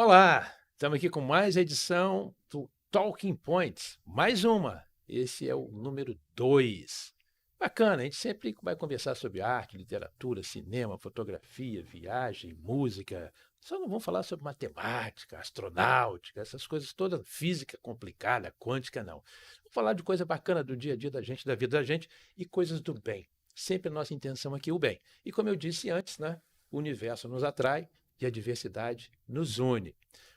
Olá, estamos aqui com mais edição do Talking Points, mais uma. Esse é o número 2. Bacana, a gente sempre vai conversar sobre arte, literatura, cinema, fotografia, viagem, música. Só não vamos falar sobre matemática, astronáutica, essas coisas todas, física complicada, quântica, não. Vamos falar de coisa bacana do dia a dia da gente, da vida da gente e coisas do bem. Sempre a nossa intenção aqui é o bem. E como eu disse antes, né, o universo nos atrai e a diversidade nos une.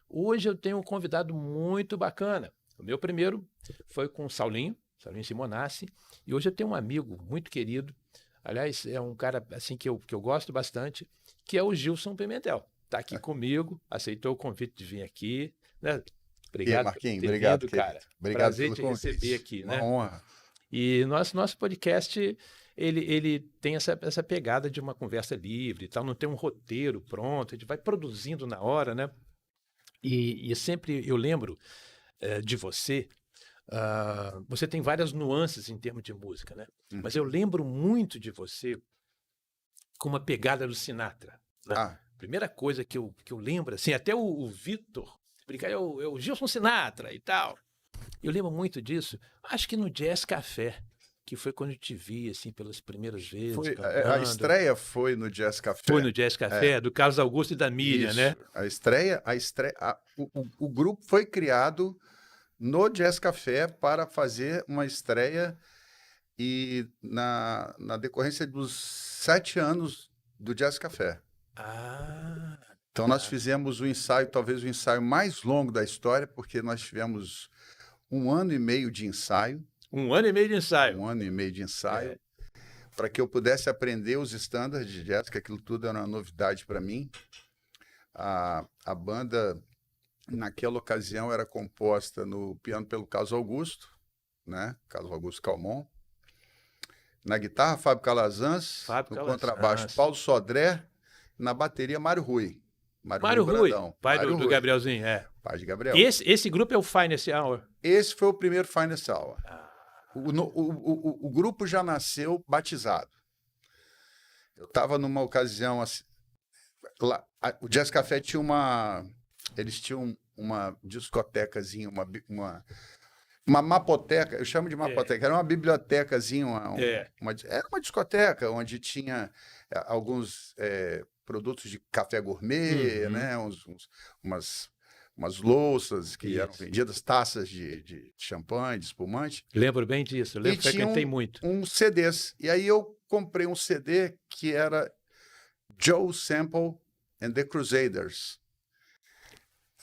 Hoje eu tenho um convidado muito bacana. O meu primeiro foi com o Saulinho Simonassi, e hoje eu tenho um amigo muito querido, aliás, é um cara assim que eu gosto bastante, que é o Gilson Pimentel. Está aqui comigo, aceitou o convite de vir aqui, né? E aí, Obrigado por Marquinhos, ter obrigado, vindo, querido. cara. Obrigado Prazer pelo te receber convite. aqui, Uma né? honra. E nosso podcast, ele tem essa pegada de uma conversa livre e tal, não tem um roteiro pronto, a gente vai produzindo na hora, né? E sempre eu lembro de você, você tem várias nuances em termos de música, né? Mas eu lembro muito de você com uma pegada do Sinatra, né? Ah, Primeira coisa que eu lembro, assim, até o Vitor, brincar, é o Gilson Sinatra e tal. Eu lembro muito disso, acho que no Jazz Café, que foi quando eu te vi, assim, pelas primeiras vezes a cantando. estreia foi no Jazz Foi Café. no Jazz É, Café, do Carlos Augusto e da Miriam, né? isso. O grupo foi criado no Jazz Café para fazer uma estreia e na decorrência dos 7 anos do Jazz Café. Ah, Então nós tá. fizemos o ensaio, talvez o ensaio mais longo da história, porque nós tivemos 1 ano e meio de ensaio. 1 ano e meio de ensaio. 1 ano e meio de ensaio. É. Para que eu pudesse aprender os estándares de jazz, que aquilo tudo era uma novidade para mim. A banda, naquela ocasião, era composta no piano pelo Carlos Augusto, né? Carlos Augusto Calmon. Na guitarra, Fábio Calazans. Fábio No contrabaixo, Calazans. Paulo Sodré. Na bateria, Mário Rui. Mário Rui Mário Rui, Brandão. pai do, Mário do Rui, Gabrielzinho, é. pai de Gabriel. Esse grupo é o Finest Hour. Esse foi o primeiro Finest Hour. Ah, O grupo já nasceu batizado. Eu estava numa ocasião assim, lá, o Jazz Café tinha eles tinham uma discotecazinha, uma mapoteca, eu chamo de mapoteca, era uma bibliotecazinha, era uma discoteca onde tinha alguns produtos de café gourmet, né, umas louças que eram vendidas, taças de champanhe, de espumante. lembro bem disso, E frequentei tinha muito. uns CDs. E aí eu comprei um CD que era Joe Sample and the Crusaders.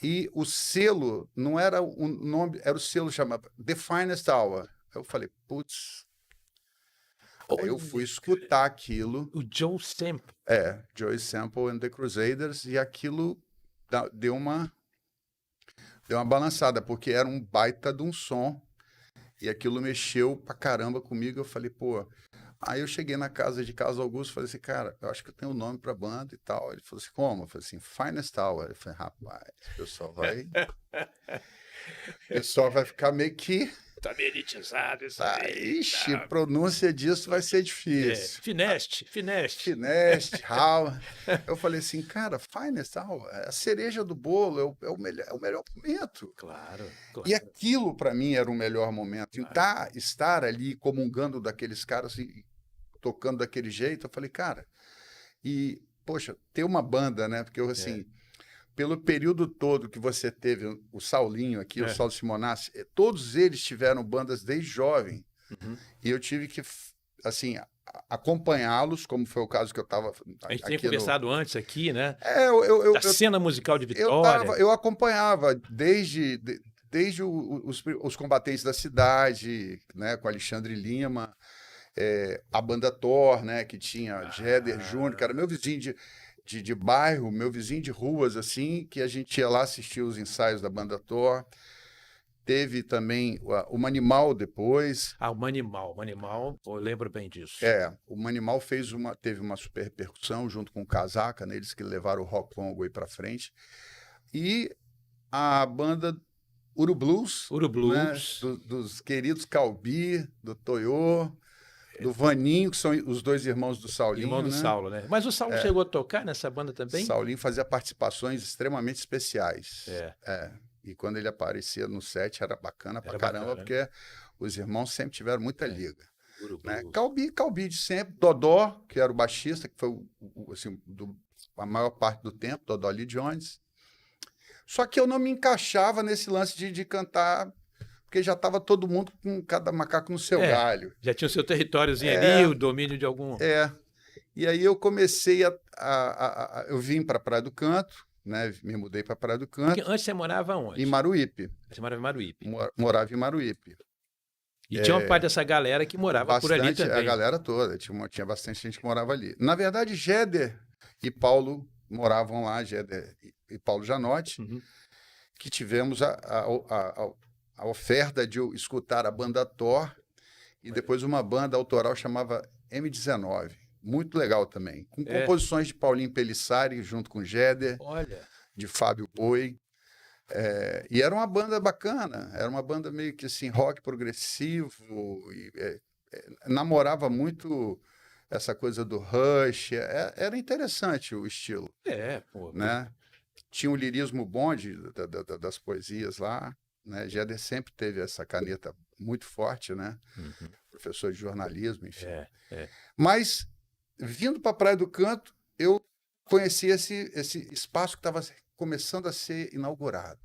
E o selo não era o nome, era o selo chamado The Finest Hour. Eu falei, putz. Aí eu fui escutar aquilo. O Joe Sample. Joe Sample and the Crusaders, e aquilo deu uma balançada, porque era um baita de um som. E aquilo mexeu pra caramba comigo. Eu falei, pô. Aí eu cheguei na casa de Carlos Augusto e falei assim, cara, eu acho que eu tenho um nome pra banda e tal. Ele falou assim, como? Eu falei assim, Finest Hour. Eu falei, rapaz, o pessoal vai ficar meio que... Tá meio elitizado isso aí. Ixi, pronúncia disso vai ser difícil. Fineste. Finest, Hour. Eu falei assim, cara, Finest Hour, a cereja do bolo, é o melhor momento. Claro. E aquilo, para mim, era o melhor momento. E estar ali comungando daqueles caras e tocando daquele jeito, eu falei, cara, e, poxa, ter uma banda, né? Porque eu, assim, pelo período todo que você teve, o Saulinho aqui, o Saulo Simonassi, todos eles tiveram bandas desde jovem. E eu tive que, assim, acompanhá-los, como foi o caso que eu estava... A gente tinha conversado antes aqui, né? Da cena musical de Vitória. Eu acompanhava desde os Combatentes da Cidade, né, com Alexandre Lima, a banda Thor, né, que tinha Jéder Júnior, que era meu vizinho de bairro, meu vizinho de ruas, assim, que a gente ia lá assistir os ensaios da banda Thor. Teve também o Manimal depois. O Manimal, eu lembro bem disso. O Manimal teve uma super repercussão junto com o Casaca, né, eles que levaram o rock Congo aí pra frente. E a banda Urublues, Urublues. Né, dos queridos Calbi, do Toyô, do Vaninho, que são os dois irmãos do Saulinho, Irmão do né? Saulo, né? Mas o Saulo chegou a tocar nessa banda também? Saulinho fazia participações extremamente especiais. É. E quando ele aparecia no set era bacana pra Era caramba, bacana, porque os irmãos sempre tiveram muita liga. Guru Né? Blues. Calbi de sempre, Dodó, que era o baixista, que foi assim, a maior parte do tempo, Dodó Lee Jones. Só que eu não me encaixava nesse lance de cantar, porque já estava todo mundo com cada macaco no seu galho. Já tinha o seu territóriozinho ali, o domínio de algum... E aí eu comecei eu vim para Praia do Canto, né? Me mudei para Praia do Canto. Porque antes você morava onde? Em Maruípe. Você morava em Maruípe. Morava em Maruípe. E tinha uma parte dessa galera que morava por ali também. A galera toda, tinha bastante gente que morava ali. Na verdade, Géder e Paulo moravam lá, Géder e Paulo Janotti, que tivemos a oferta de escutar a banda Thor e depois uma banda autoral chamava M19. Muito legal também. Com composições de Paulinho Pelissari junto com Géder, de Fábio Boi. E era uma banda bacana, era uma banda meio que assim, rock progressivo, namorava muito essa coisa do Rush, era interessante o estilo. Pô. Né? Tinha um lirismo bom das poesias lá, né? Géder sempre teve essa caneta muito forte, né? Professor de jornalismo, enfim. Mas, vindo para a Praia do Canto, eu conheci esse espaço que estava começando a ser inaugurado,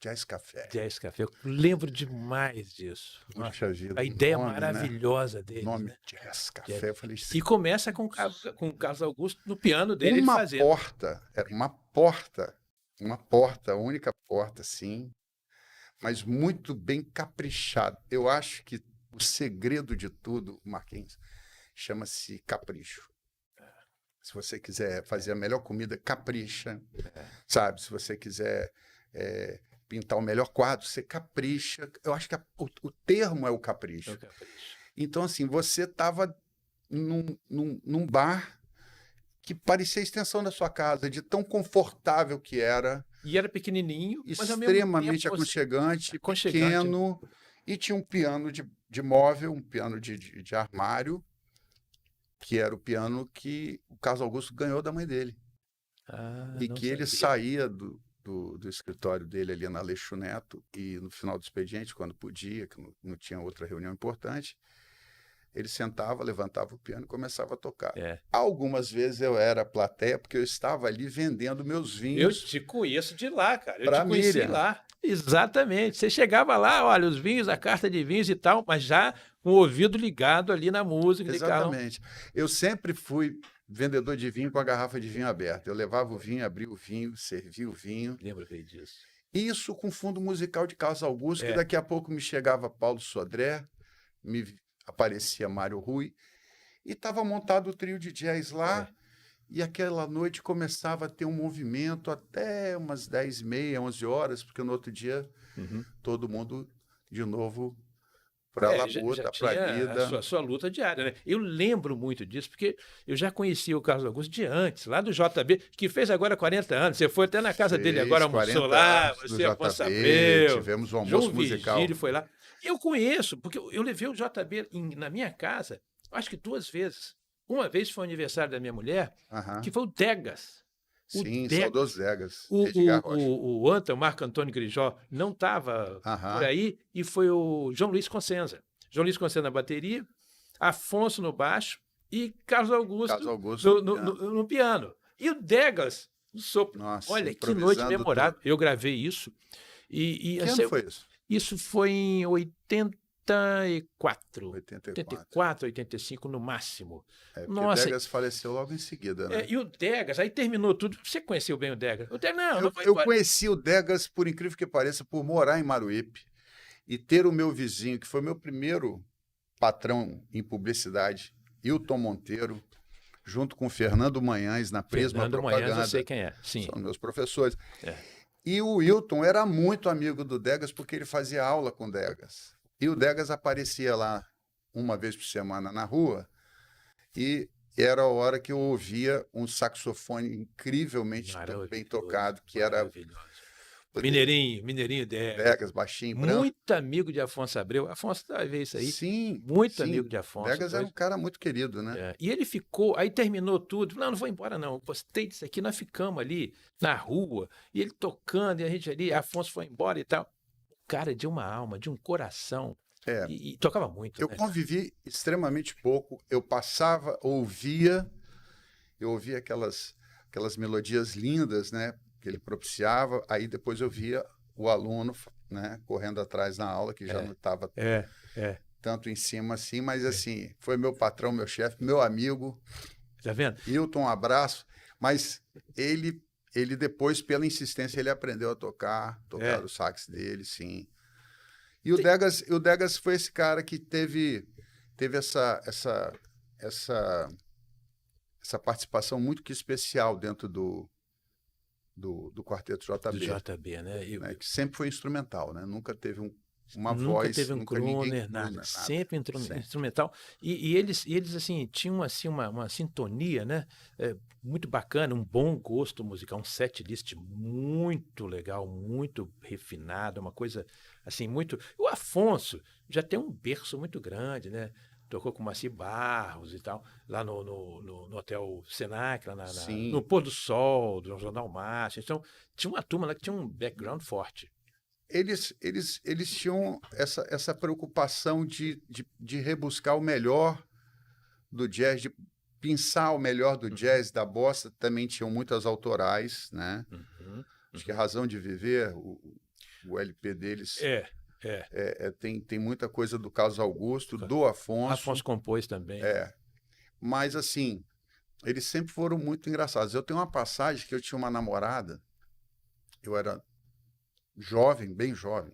Jazz Café. Jazz Café, eu lembro demais disso. Puxa vida, a ideia nome, maravilhosa né? deles. Nome né? Jazz Café, eu falei E começa com o Carlos Augusto no piano dele. Uma porta, era uma porta, a única porta, sim, mas muito bem caprichado. Eu acho que o segredo de tudo, Marquinhos, chama-se capricho. Se você quiser fazer a melhor comida, capricha. Sabe? Se você quiser pintar o melhor quadro, você capricha. Eu acho que o termo é o capricho. Então, assim, você estava num bar que parecia a extensão da sua casa, de tão confortável que era. E era pequenininho, mas extremamente aconchegante, pequeno. E tinha um piano de móvel, um piano de armário, que era o piano que o Carlos Augusto ganhou da mãe dele. E que ele saía do escritório dele ali na Aleixo Neto e no final do expediente, quando podia, que não tinha outra reunião importante, ele sentava, levantava o piano e começava a tocar. Algumas vezes eu era plateia, porque eu estava ali vendendo meus vinhos. Eu te conheço de lá, cara. Eu te conheci lá. Exatamente. Você chegava lá, olha, os vinhos, a carta de vinhos e tal, mas já com o ouvido ligado ali na música. Exatamente. Eu sempre fui vendedor de vinho com a garrafa de vinho aberta. Eu levava o vinho, abria o vinho, servia o vinho. Lembro bem disso. Isso com fundo musical de Carlos Augusto, que daqui a pouco me chegava Paulo Sodré, me aparecia Mário Rui, e estava montado o trio de jazz lá, e aquela noite começava a ter um movimento até umas 10h30, 11 horas, porque no outro dia todo mundo de novo para a labuta, para a vida. A sua luta diária, né? Eu lembro muito disso, porque eu já conhecia o Carlos Augusto de antes, lá do JB, que fez agora 40 anos. Você foi até na casa dele agora, almoçou lá, você, Afonso Abreu, tivemos um almoço João musical. Vigílio foi lá. Eu conheço, porque eu levei o JB na minha casa, acho que 2 vezes. Uma vez foi o aniversário da minha mulher, que foi o Degas. Sim, saudoso Degas. O Anta, o Marco Antônio Grijó, não estava por aí, e foi o João Luiz Consenza. João Luiz Consenza na bateria, Afonso no baixo e Carlos Augusto no piano. E o Degas no sopro. Nossa, olha, que noite memorável. Eu gravei isso. Que ano foi isso? Isso foi em 84, 85 no máximo. Nossa, o Degas faleceu logo em seguida, né? E o Degas, aí terminou tudo. Você conheceu bem o Degas? Eu conheci o Degas, por incrível que pareça, por morar em Maruípe e ter o meu vizinho, que foi meu primeiro patrão em publicidade, Hilton Monteiro, junto com o Fernando Manhães, na Prisma Propaganda. Manhães, eu sei quem é. Sim. São meus professores. E o Hilton era muito amigo do Degas porque ele fazia aula com o Degas. E o Degas aparecia lá uma vez por semana na rua e era a hora que eu ouvia um saxofone incrivelmente bem tocado, que era Mineirinho Degas. Degas, baixinho, branco. Muito amigo de Afonso Abreu. Afonso vai ver isso aí. Sim. Muito sim. amigo de Afonso. Degas era um cara muito querido, né? E ele ficou, aí terminou tudo. Não vou embora, não. Gostei disso aqui. Nós ficamos ali na rua, e ele tocando, e a gente ali, Afonso foi embora e tal. O cara de uma alma, de um coração. E tocava muito. Eu convivi extremamente pouco. Eu passava, ouvia aquelas melodias lindas, né? Que ele propiciava. Aí depois eu via o aluno, né? Correndo atrás na aula, que já não estava tanto em cima assim, mas assim, foi meu patrão, meu chefe, meu amigo. Tá vendo? Hilton, um abraço. Mas ele depois, pela insistência, ele aprendeu a tocar o sax dele, sim. E o Degas foi esse cara que teve essa participação muito que especial dentro do Quarteto JB. Do JB, né? Que sempre foi instrumental, né? Nunca teve uma nunca voz, teve um nunca crooner, nada. Sempre instrumental. E eles assim, tinham assim, uma sintonia, né? Muito bacana, um bom gosto musical, um set list muito legal, muito refinado, uma coisa assim, muito... O Afonso já tem um berço muito grande, né? Tocou com o Maci Barros e tal, lá no Hotel Senac, lá no Pôr do Sol, do Jornal Márcio. Então, tinha uma turma lá que tinha um background forte. Eles tinham essa preocupação de rebuscar o melhor do jazz, de pensar o melhor do jazz, da bossa. Também tinham muitas autorais, né? Acho que a Razão de Viver, o LP deles... tem muita coisa do Carlos Augusto, do Afonso. Afonso compôs também. Mas, assim, eles sempre foram muito engraçados. Eu tenho uma passagem que eu tinha uma namorada, eu era jovem, bem jovem.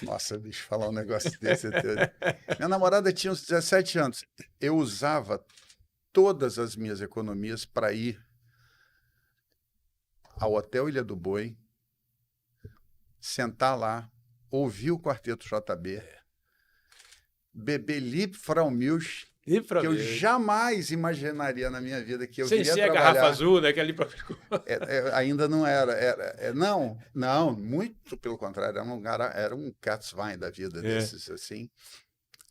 Nossa, bicho, falar um negócio desse. Minha namorada tinha uns 17 anos. Eu usava todas as minhas economias para ir ao Hotel Ilha do Boi, sentar lá, ouvir o Quarteto JB, beber Liebfraumilch, que eu jamais imaginaria na minha vida que eu sem queria ser trabalhar. A garrafa azul, né? Que ali ainda não era. Não, muito pelo contrário. Era um Katzwein da vida desses, assim.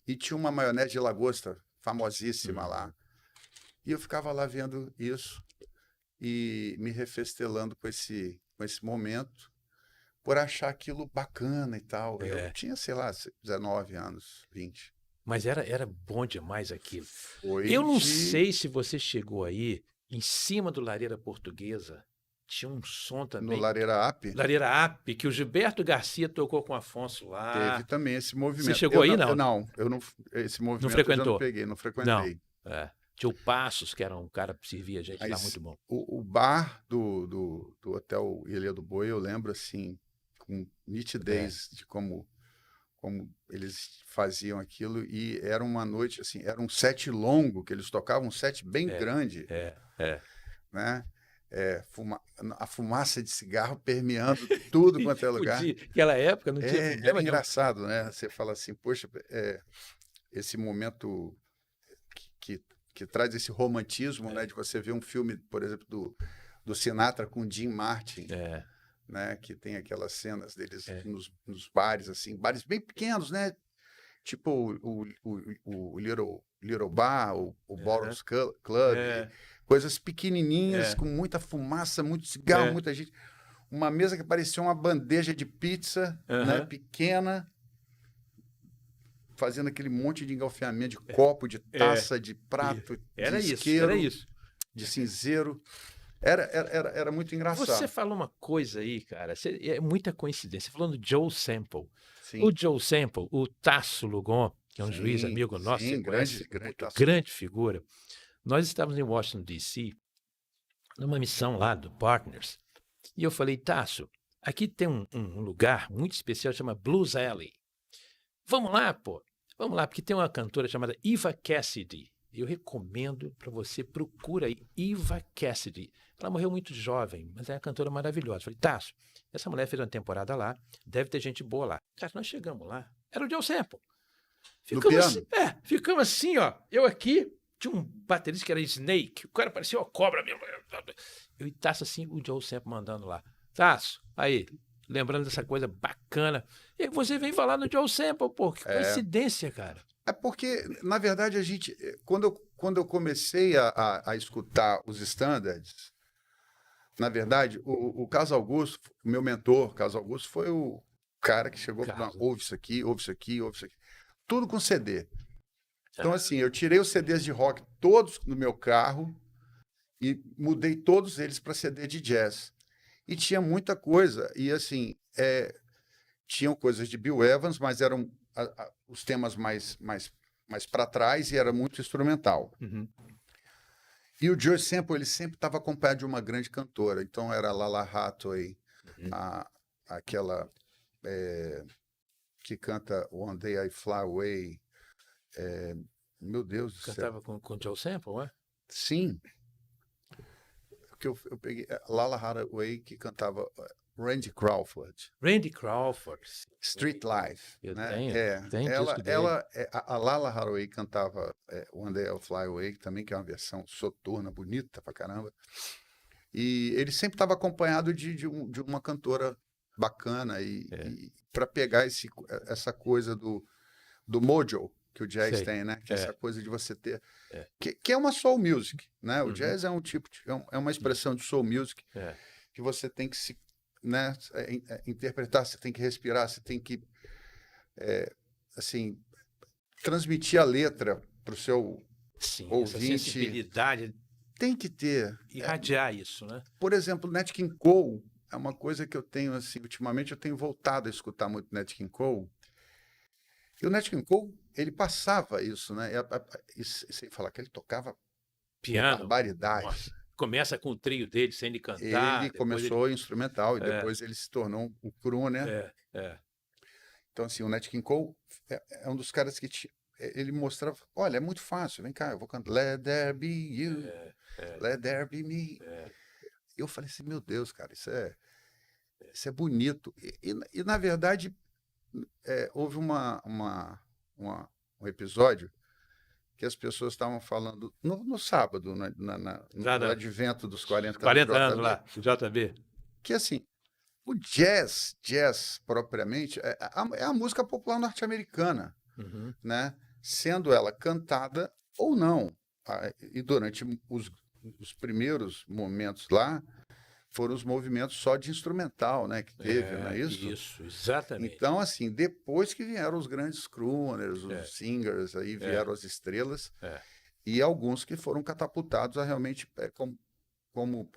E tinha uma maionese de lagosta famosíssima lá. E eu ficava lá vendo isso e me refestelando com esse momento, por achar aquilo bacana e tal. Eu tinha, sei lá, 19 anos, 20. Mas era bom demais aquilo. Eu não sei se você chegou aí, em cima do Lareira Portuguesa, tinha um som também. No Lareira Ap? Lareira Ap, que o Gilberto Garcia tocou com o Afonso lá. Teve também esse movimento. Você chegou aí, não? Eu não. Esse movimento não frequentou? Eu não peguei, não frequentei. Não. Tinha o Passos, que era um cara que servia a gente lá, muito bom. O bar do Hotel Ilha do Boi, eu lembro assim, com nitidez de como eles faziam aquilo, e era uma noite, assim, era um set longo, que eles tocavam, um set bem grande, né? A fumaça de cigarro permeando tudo quanto é lugar. Naquela época não tinha problema. Era engraçado, né? Você fala assim, poxa, esse momento que traz esse romantismo, né? De você ver um filme, por exemplo, do Sinatra com Jim Martin, né? Que tem aquelas cenas deles nos bares, assim, bares bem pequenos, né? Tipo o Little Bar, o Ballroom Club, coisas pequenininhas, com muita fumaça, muito cigarro, muita gente. Uma mesa que parecia uma bandeja de pizza, né? Pequena, fazendo aquele monte de engalfinhamento de copo, de taça, de prato, de isqueiro, de cinzeiro. Era muito engraçado. Você falou uma coisa aí, cara, é muita coincidência. Falando do Joe Sample. Sim. O Joe Sample, o Tasso Lugon, que é um juiz amigo nosso, grande figura. Nós estávamos em Washington, D.C., numa missão lá do Partners, e eu falei, Tasso, aqui tem um lugar muito especial, chama Blues Alley. Vamos lá, pô. Vamos lá, porque tem uma cantora chamada Eva Cassidy. Eu recomendo para você, procura aí, Eva Cassidy. Ela morreu muito jovem, mas é uma cantora maravilhosa. Falei, Tasso, essa mulher fez uma temporada lá, deve ter gente boa lá. Cara, nós chegamos lá, era o Joe Sample. Ficamos assim, ó. Eu aqui, tinha um baterista que era Snake, o cara parecia uma cobra mesmo. Eu e Tasso assim, o Joe Sample mandando lá. Tasso, aí, lembrando dessa coisa bacana. E você vem falar no Joe Sample, pô, que coincidência, cara. É porque, na verdade, quando eu comecei a escutar os standards, na verdade, o Carlos Augusto, meu mentor, Carlos Augusto, foi o cara que chegou e falou, ouve isso aqui, ouve isso aqui, ouve isso aqui. Tudo com CD. Então, assim, eu tirei os CDs de rock todos no meu carro e mudei todos eles para CD de jazz. E tinha muita coisa. E, assim, tinham coisas de Bill Evans, mas eram os temas mais para trás e era muito instrumental. Uhum. E o Joe Sample, ele sempre estava acompanhado de uma grande cantora. Então, era a Lala Hathaway, aquela que canta One Day I Fly Away. Meu Deus do céu. Cantava com o Joe Sample, não é? Sim. Porque eu peguei Lala Hathaway, que cantava Randy Crawford. Randy Crawford. Street Life. Eu né? tenho disco dele. A Lala Hathaway cantava One Day I'll Fly Away, também, que é uma versão soturna, bonita pra caramba. E ele sempre estava acompanhado de uma cantora bacana e para pegar essa coisa do mojo que o jazz tem, né? Que é essa coisa de você ter... Que é uma soul music, né? O jazz é um tipo é uma expressão de soul music que você tem que se, né, interpretar, você tem que respirar, você tem que assim, transmitir a letra para o seu ouvinte. Essa sensibilidade. Tem que ter. Irradiar isso, né? Por exemplo, Nat King Cole é uma coisa que eu tenho, assim, ultimamente eu tenho voltado a escutar muito Nat King Cole. E o Nat King Cole, ele passava isso, né? E sem falar que ele tocava piano. Barbaridade. Nossa. Começa com o trio dele, sem ele cantar. Ele começou instrumental e depois ele se tornou o crooner. Então, assim, o Nat King Cole é um dos caras que ele mostrava, olha, é muito fácil, vem cá, eu vou cantar Let There Be You, Let There Be Me. Eu falei assim, meu Deus, cara, isso é bonito. E na verdade, houve um episódio que as pessoas estavam falando no sábado, no advento dos 40 anos lá, do JB. Que assim, o jazz propriamente, é a música popular norte-americana, né? Sendo ela cantada ou não. E durante os primeiros momentos lá, foram os movimentos só de instrumental, né? Que teve, não é isso? Isso, exatamente. Então, assim, depois que vieram os grandes crooners, os singers, aí vieram as estrelas, e alguns que foram catapultados a realmente como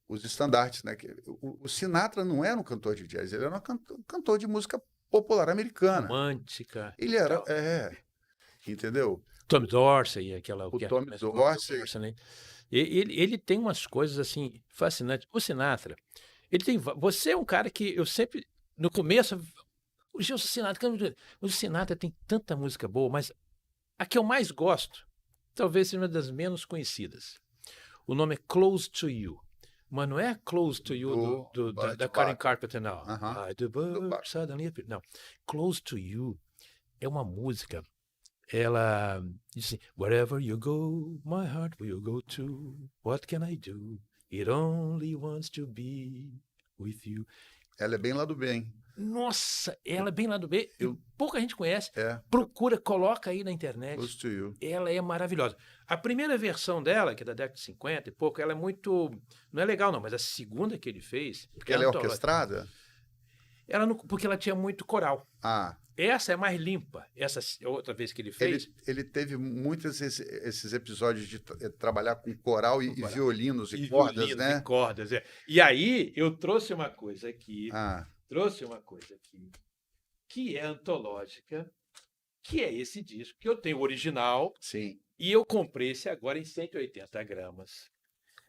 os estandartes, né? O Sinatra não era um cantor de jazz, ele era um cantor de música popular americana. Romântica. Ele era, entendeu? Tommy Dorsey, o Tommy Dorsey. Ele tem umas coisas assim fascinantes. O Sinatra, você é um cara que eu sempre, no começo, o Sinatra tem tanta música boa, mas a que eu mais gosto, talvez seja uma das menos conhecidas. O nome é Close to You. Mas não é Close to You da Karen Carpenter, não. Não. Close to You é uma música. Ela diz assim, wherever you go, my heart will go too. What can I do? It only wants to be with you. Ela é bem lá do bem. Nossa, ela é bem lá do bem. Pouca gente conhece. Procura, coloca aí na internet. Close to You. Ela é maravilhosa. A primeira versão dela, que é da década de 50 e pouco, ela é muito... Não é legal não, mas a segunda que ele fez... Porque ela é orquestrada? Ela não, porque ela tinha muito coral. Essa é mais limpa. Essa outra vez que ele fez... Ele teve muitos esses episódios de trabalhar com coral e violinos e cordas, violinos, né? E cordas, E aí, eu trouxe uma coisa aqui. Que é antológica, que é esse disco, que eu tenho o original. Sim. E eu comprei esse agora em 180 gramas.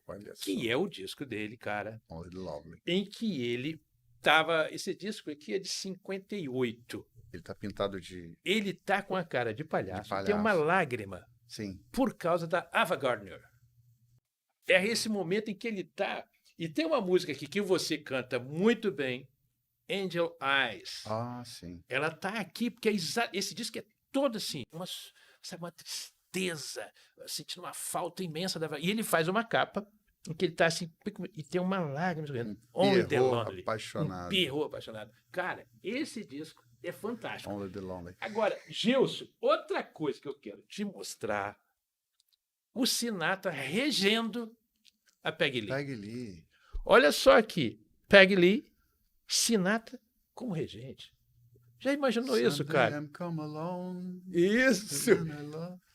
Olha só. Que é o disco dele, cara. Lovely. Em que ele tava... Esse disco aqui é de 58. Ele tá pintado de... Ele tá com a cara de palhaço. Tem uma lágrima. Sim. Por causa da Ava Gardner. É esse momento em que ele tá... E tem uma música aqui que você canta muito bem, Angel Eyes. Sim. Ela tá aqui porque esse disco é todo assim, uma tristeza, sentindo uma falta imensa da... E ele faz uma capa em que ele tá assim, e tem uma lágrima escorrendo. Um Only the Pierrot Lonely. Um apaixonado. Pierrot apaixonado. Cara, esse disco é fantástico. Only the Lonely. Agora, Gilson, outra coisa que eu quero te mostrar, o Sinatra regendo a Peggy Lee. Peggy Lee. Olha só aqui, Peggy Lee, Sinatra como regente. Já imaginou isso, cara? I'm come alone. Isso!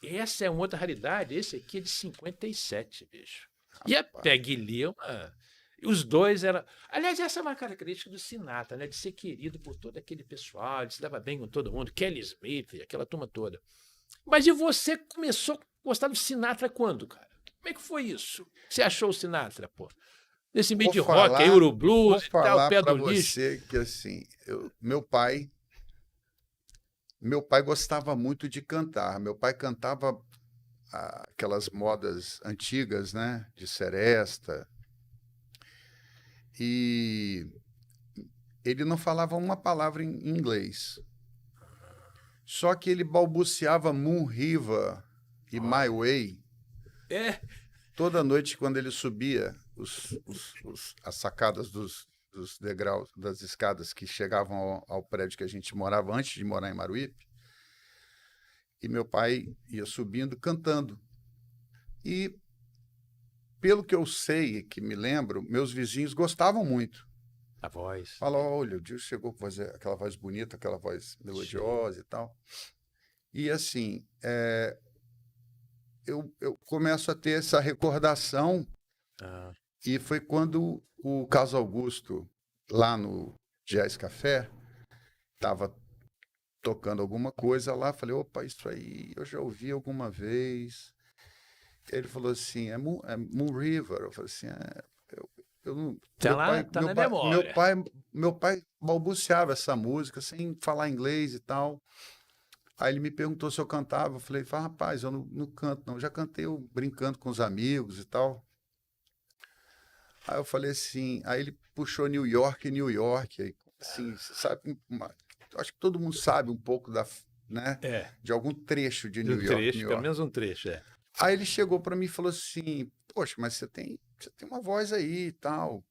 Essa é uma outra raridade. Esse aqui é de 57, bicho. E a Peggy Lee, os dois eram... Aliás, essa é uma característica do Sinatra, né? De ser querido por todo aquele pessoal, de se dava bem com todo mundo. Kelly Smith, aquela turma toda. Mas e você começou a gostar do Sinatra quando, cara? Como é que foi isso? Você achou o Sinatra, pô? Nesse meio de rock, Euroblues e tal, pé do lixo. Você que, assim, meu pai gostava muito de cantar. Meu pai cantava aquelas modas antigas, né? De seresta. E ele não falava uma palavra em inglês. Só que ele balbuciava Moon River e My Way. Toda noite, quando ele subia as sacadas dos degraus, das escadas que chegavam ao prédio que a gente morava antes de morar em Maruípe, e meu pai ia subindo cantando. E, pelo que eu sei, que me lembro, meus vizinhos gostavam muito. A voz. Fala, olha, o Gil chegou com aquela voz bonita, aquela voz melodiosa e tal. E assim, eu começo a ter essa recordação. E foi quando o Carlos Augusto, lá no Jazz Café, estava tocando alguma coisa lá. Falei, opa, isso aí eu já ouvi alguma vez. Ele falou assim, é Moon River. Eu falei assim, eu não... Tá na memória. Meu pai balbuciava essa música sem falar inglês e tal. Aí ele me perguntou se eu cantava. Eu falei, rapaz, eu não canto, não. Eu já cantei brincando com os amigos e tal. Aí eu falei assim, aí ele puxou New York, aí, assim, sabe, acho que todo mundo sabe um pouco né, de algum trecho de New York. Pelo menos um trecho, Aí ele chegou para mim e falou assim, poxa, mas você tem uma voz aí e tal,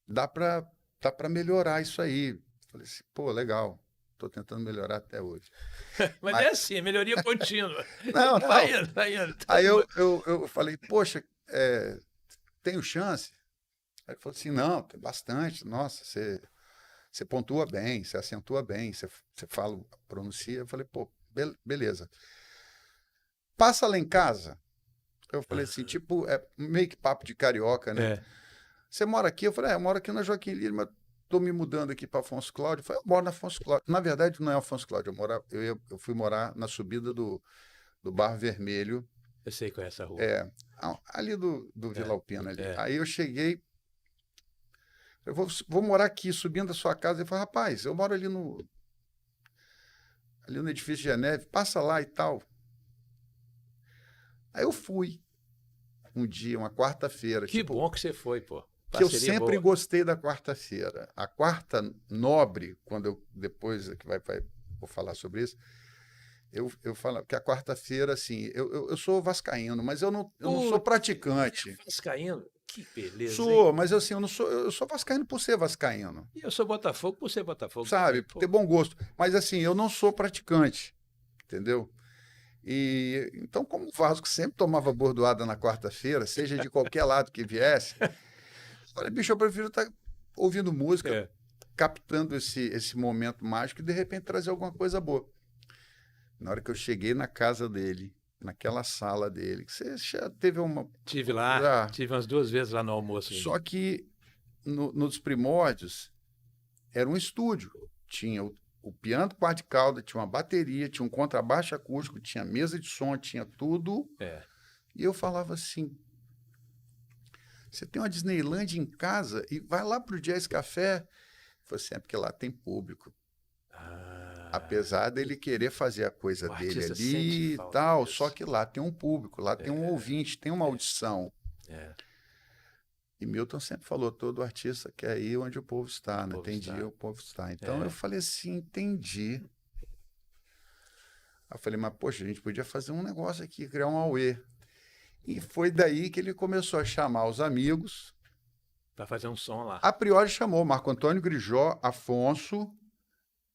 dá para melhorar isso aí. Falei assim, pô, legal, estou tentando melhorar até hoje. Mas é assim, melhoria contínua. Não. Vai indo. Aí eu falei, poxa, tenho chance? Aí ele falou assim, não, tem bastante, nossa, você pontua bem, você acentua bem, você fala, pronuncia. Eu falei, pô, beleza. Passa lá em casa. Eu falei assim, tipo, meio que papo de carioca, né? Você mora aqui? Eu falei, eu moro aqui na Joaquim Lima, mas tô me mudando aqui para Afonso Cláudio. Eu falei, eu moro na Afonso Cláudio. Na verdade, não é Afonso Cláudio, eu fui morar na subida do Bar Vermelho. Eu sei qual é essa rua. Ali do Vila Alpina ali. Aí eu cheguei, eu vou morar aqui, subindo a sua casa. Ele falou, rapaz, eu moro ali no edifício de Geneve, passa lá e tal. Aí eu fui um dia, uma quarta-feira. Que bom que você foi, pô. Que eu sempre gostei da quarta-feira. A quarta nobre, depois que vou falar sobre isso, eu falo que a quarta-feira, assim, eu sou vascaíno, mas eu não sou praticante. Vascaíno? Que beleza. Sou, mas assim, eu sou vascaíno por ser vascaíno. E eu sou Botafogo por ser Botafogo. Sabe, por ter bom gosto. Mas assim, eu não sou praticante, entendeu? E então, como o Vasco sempre tomava bordoada na quarta-feira, seja de qualquer lado que viesse, eu falei, bicho, eu prefiro estar ouvindo música, captando esse momento mágico e de repente trazer alguma coisa boa. Na hora que eu cheguei na casa dele, naquela sala dele, que você já teve uma... Tive lá, tive umas 2 vezes lá no almoço. Só que nos primórdios era um estúdio. Tinha o piano quarto de cauda, tinha uma bateria, tinha um contrabaixo acústico, tinha mesa de som, tinha tudo. E eu falava assim, você tem uma Disneyland em casa e vai lá pro Jazz Café. Eu falei assim, porque lá tem público. Apesar dele querer fazer a coisa dele ali e tal, só que lá tem um público, lá tem um ouvinte, tem uma audição. E Milton sempre falou, todo artista quer ir onde o povo está, né? Tem dia o povo está. Então eu falei assim, entendi. Aí eu falei, mas poxa, a gente podia fazer um negócio aqui, criar um auê. E foi daí que ele começou a chamar os amigos. Para fazer um som lá. A priori chamou Marco Antônio Grijó, Afonso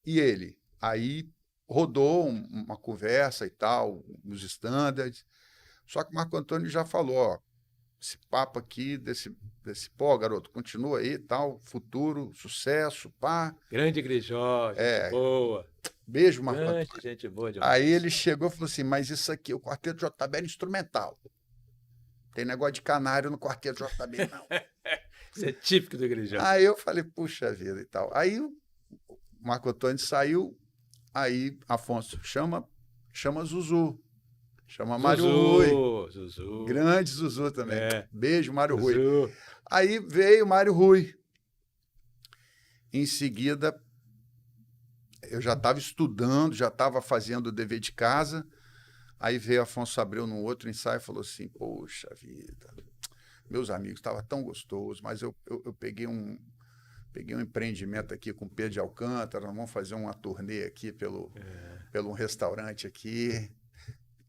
e ele. Aí rodou uma conversa e tal, nos standards. Só que o Marco Antônio já falou, ó, esse papo aqui, pô, garoto, continua aí, tal, futuro, sucesso, pá. Grande Grijó, gente boa. Beijo, Marco Grande, Antônio. gente boa demais. Aí ele chegou e falou assim, mas isso aqui, o Quarteto JB é instrumental. Tem negócio de canário no Quarteto JB, não. Isso é típico do Grijó. Aí eu falei, puxa vida e tal. Aí o Marco Antônio saiu, aí Afonso chama Zuzu. Chama Mário Rui. Zuzu. Grande Zuzu também. Beijo, Mário Rui. Zuzu. Aí veio Mário Rui. Em seguida, eu já estava estudando, já estava fazendo o dever de casa. Aí veio Afonso Abreu num outro ensaio e falou assim, poxa vida, meus amigos, estava tão gostoso, mas eu peguei um empreendimento aqui com Pedro de Alcântara, nós vamos fazer uma turnê aqui pelo um restaurante aqui,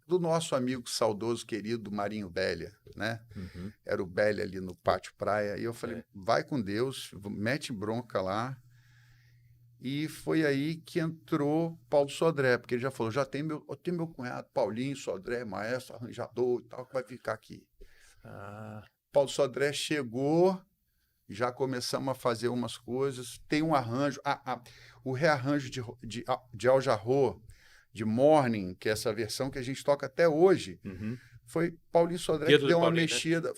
do nosso amigo saudoso, querido Marinho Bélia, né? Uhum. Era o Bélia ali no Pátio Praia. E eu falei, vai com Deus, mete bronca lá. E foi aí que entrou Paulo Sodré, porque ele já falou, eu tenho meu cunhado Paulinho Sodré, maestro, arranjador e tal, que vai ficar aqui. Paulo Sodré chegou, já começamos a fazer umas coisas, tem um arranjo, o rearranjo de Al Jarreau, de Morning, que é essa versão que a gente toca até hoje, foi Paulinho Sodré que deu uma mexida,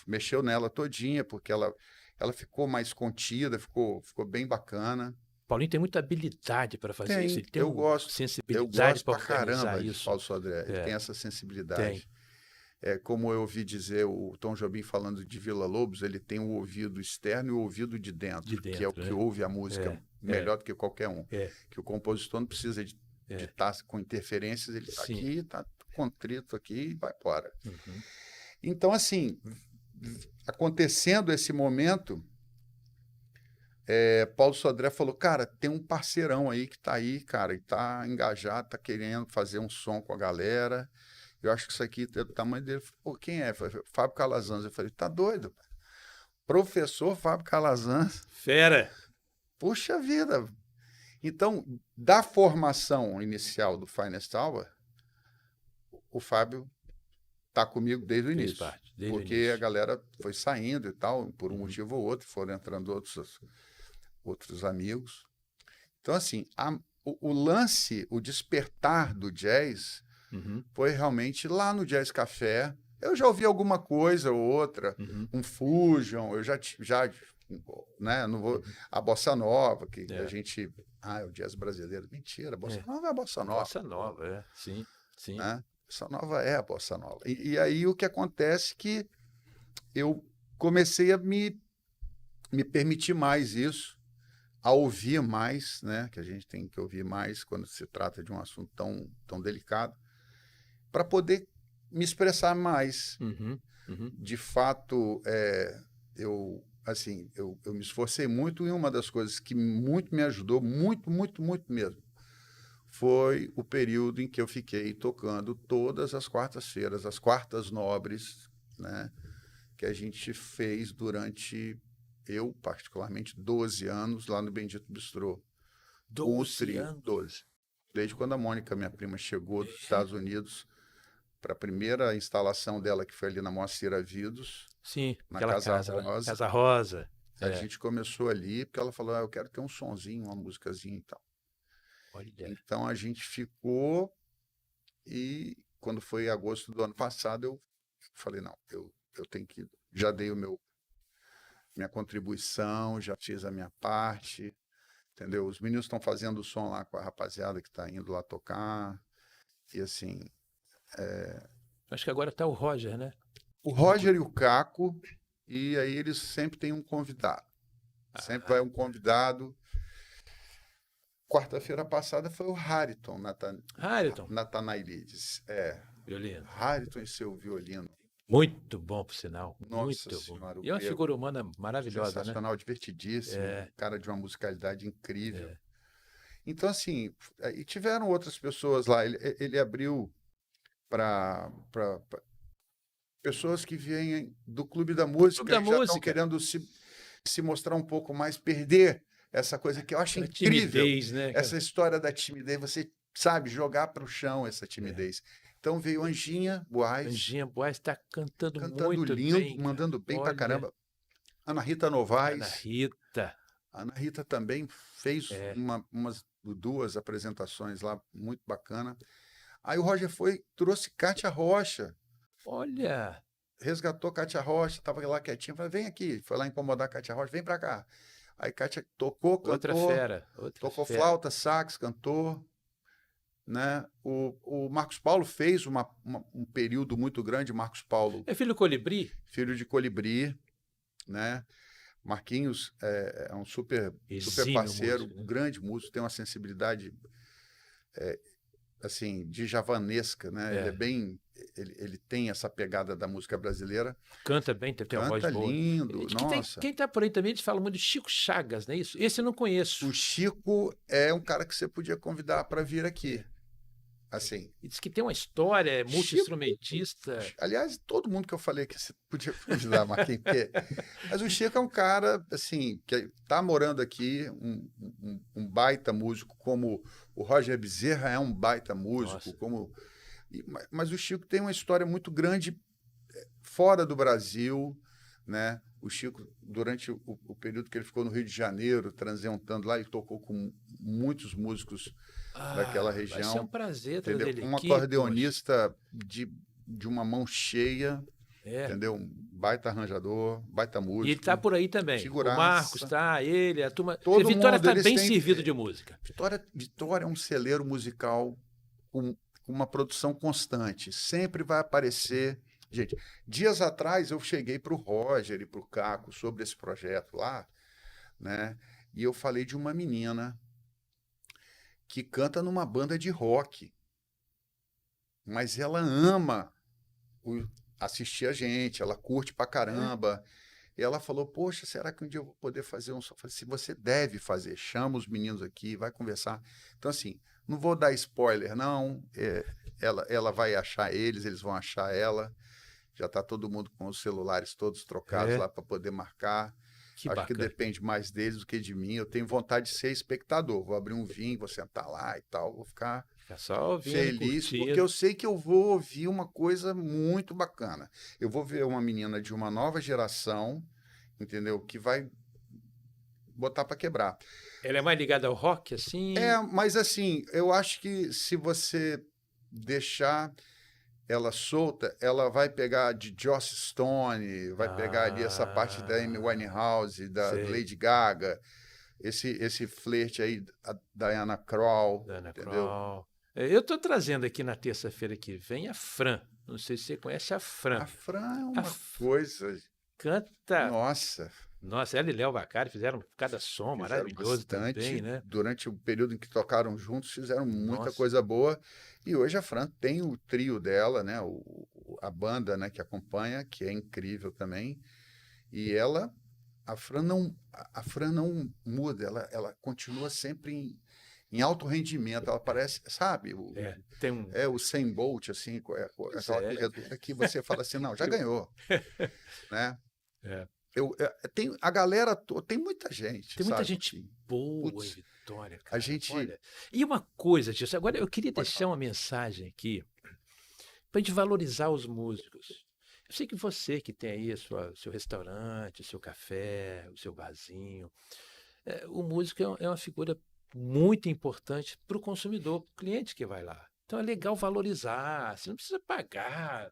mexeu nela todinha, porque ela ficou mais contida, ficou bem bacana. Paulinho tem muita habilidade para fazer isso. Ele tem sensibilidade para caramba isso. De Paulo Sodré. Ele tem essa sensibilidade. Como eu ouvi dizer o Tom Jobim falando de Villa Lobos, ele tem o ouvido externo e o ouvido de dentro, que é o que ouve a música melhor do que qualquer um. Que o compositor não precisa de estar com interferências, ele está aqui, está contrito aqui e vai embora. Então, assim, acontecendo esse momento, Paulo Sodré falou, cara, tem um parceirão aí que está aí, cara, e está engajado, está querendo fazer um som com a galera. Eu acho que isso aqui é do tamanho dele. Pô, quem é? Fábio Calazans. Eu falei, tá doido? Professor Fábio Calazans. Fera! Puxa vida! Então, da formação inicial do Finest Hour, o Fábio tá comigo desde o início. Porque a galera foi saindo e tal, por um motivo ou outro, foram entrando outros amigos. Então, assim, o lance, o despertar do jazz foi realmente lá no Jazz Café. Eu já ouvi alguma coisa ou outra, um Fusion, eu já né, não vou, a Bossa Nova, que a gente... é o jazz brasileiro. Mentira, a Bossa Nova é a Bossa Nova. Bossa Nova, sim. Né? Bossa Nova é a Bossa Nova. E aí o que acontece é que eu comecei a me permitir mais isso, a ouvir mais, né? Que a gente tem que ouvir mais quando se trata de um assunto tão delicado, para poder me expressar mais. De fato, eu me esforcei muito, e uma das coisas que muito me ajudou, muito mesmo, foi o período em que eu fiquei tocando todas as quartas-feiras, as quartas nobres, né, que a gente fez durante, eu particularmente, 12 anos lá no Bendito Bistrô. 12 anos? 12. Desde quando a Mônica, minha prima, chegou dos Estados Unidos para a primeira instalação dela, que foi ali na Moacir Vidos. Sim, na Casa Rosa. Casa Rosa. A gente começou ali, porque ela falou, eu quero ter um sonzinho, uma musicazinha e tal. Olha. Então a gente ficou, e quando foi em agosto do ano passado, eu falei, não, eu tenho que... Já dei minha contribuição, já fiz a minha parte, entendeu? Os meninos estão fazendo o som lá com a rapaziada que está indo lá tocar, e assim... Acho que agora está o Roger, né? O Roger e o Caco, e aí eles sempre têm um convidado. Sempre vai um convidado. Quarta-feira passada foi o Hariton, Natanailides. Violino. Hariton e seu violino. Muito bom, por sinal. Nossa muito senhora, bom. E é uma figura humana maravilhosa, sensacional, né? divertidíssimo. Cara de uma musicalidade incrível. Então, assim, e tiveram outras pessoas lá. Ele abriu para pessoas que vêm do Clube da Música Clube da e já estão Música. querendo se mostrar um pouco mais, perder essa coisa que eu acho Aquela incrível. timidez, né? Essa história da timidez, você sabe, jogar para o chão essa timidez. Então veio Anjinha Buarque, Anjinha Buarque está cantando cantando muito lindo, bem, cara. mandando bem pra Olha, caramba. Ana Rita Ana Novaes. Rita. A Ana Rita também fez É. umas 2 apresentações lá, muito bacana. Aí o Roger trouxe Kátia Rocha, Olha, resgatou Kátia Rocha, estava lá quietinha, falou, vem aqui, foi lá incomodar a Kátia Rocha, vem pra cá. Aí Kátia tocou, outra cantou, fera. Outra tocou fera. flauta, sax, cantou, né? O Marcos Paulo fez um período muito grande, Marcos Paulo, É filho do Colibri? filho de Colibri, né? Marquinhos é um super Exímio parceiro, músico, né? grande músico, tem uma sensibilidade assim, djavanesca, né? Ele é bem, ele tem essa pegada da música brasileira. Canta bem, tem uma voz Canta boa. lindo, nossa. Quem tá por aí também, eles falam muito de Chico Chagas, não é isso? Esse eu não conheço. O Chico é um cara que você podia convidar para vir aqui. Assim, E diz que tem uma história, é multi-instrumentista. aliás, todo mundo que eu falei que você podia convidar, Marquinhos, mas o Chico é um cara, assim, que está morando aqui, um baita músico, como o Roger Bezerra é um baita músico, Nossa. mas o Chico tem uma história muito grande fora do Brasil, né? O Chico, durante o período que ele ficou no Rio de Janeiro, transitando lá, ele tocou com muitos músicos daquela região. Vai ser um prazer trazer Entendeu? ele Um aqui, acordeonista de uma mão cheia, É. entendeu? Um baita arranjador, baita músico. E ele tá por aí também. Figuraça. O Marcos tá, ele, a turma. Todo Vitória mundo, tá eles bem têm- servido de música. Vitória é um celeiro musical com uma produção constante. Sempre vai aparecer. Gente, dias atrás eu cheguei para o Roger e para o Caco sobre esse projeto lá, né? E eu falei de uma menina que canta numa banda de rock, mas ela ama assistir a gente, ela curte pra caramba. E ela falou, poxa, será que um dia eu vou poder fazer um som? Eu falei, se você deve fazer, chama os meninos aqui, vai conversar. Então, assim, não vou dar spoiler, não. Ela vai achar eles vão achar ela. Já está todo mundo com os celulares todos trocados lá para poder marcar. Que Acho bacana. que depende mais deles do que de mim. Eu tenho vontade de ser espectador. Vou abrir um vinho, vou sentar lá e tal. Vou ficar Fica só ouvindo, feliz, curtindo. porque eu sei que eu vou ouvir uma coisa muito bacana. Eu vou ver uma menina de uma nova geração, entendeu? Que vai botar para quebrar. Ela é mais ligada ao rock, assim? Mas assim, eu acho que se você deixar ela solta, ela vai pegar de Joss Stone, vai pegar ali essa parte da Amy Winehouse, da Lady Gaga, esse flerte aí da Diana Krall, entendeu? Krall. Eu estou trazendo aqui na terça-feira que vem a Fran. Não sei se você conhece a Fran. A Fran é uma coisa... Canta. Nossa, ela e Léo Bacari fizeram cada som maravilhoso bastante, também, né? Durante o período em que tocaram juntos, fizeram muita coisa boa. E hoje a Fran tem o trio dela, né? A banda, né, que acompanha, que é incrível também. E a Fran não muda, ela continua sempre em alto rendimento. Ela parece, sabe? Tem um... É o 100 Bolt, assim, aquela corredora que você fala assim, não, já ganhou, né? A galera, tem muita gente. Tem muita sabe? gente boa em Vitória, cara. Olha, e uma coisa, tio, agora eu queria deixar uma mensagem aqui para a gente valorizar os músicos. Eu sei que você que tem aí seu restaurante, o seu café, o seu barzinho, o músico é uma figura muito importante para o consumidor, para o cliente que vai lá. Então é legal valorizar, você não precisa pagar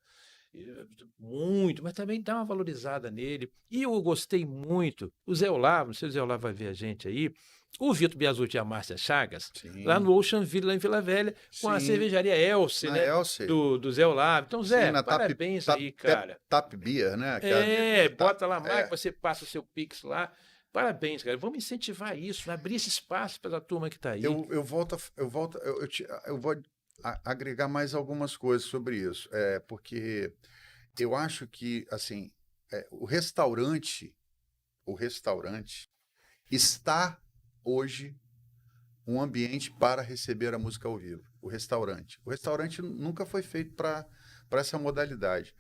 muito, mas também dá uma valorizada nele. E eu gostei muito, o Zé Olavo, não sei se o Zé Olavo vai ver a gente aí, o Vitor Biasucci e a Márcia Chagas, lá no Ocean Ville, lá em Vila Velha, com a cervejaria Elce, né? Do Zé Olavo. Então, Zé, parabéns aí, cara. Tap Beer, né? Bota lá mais, você passa o seu Pix lá. Parabéns, cara. Vamos incentivar isso, abrir esse espaço para a turma que está aí. Eu vou agregar mais algumas coisas sobre isso, porque eu acho que assim o restaurante está hoje um ambiente para receber a música ao vivo. O restaurante nunca foi feito para essa modalidade,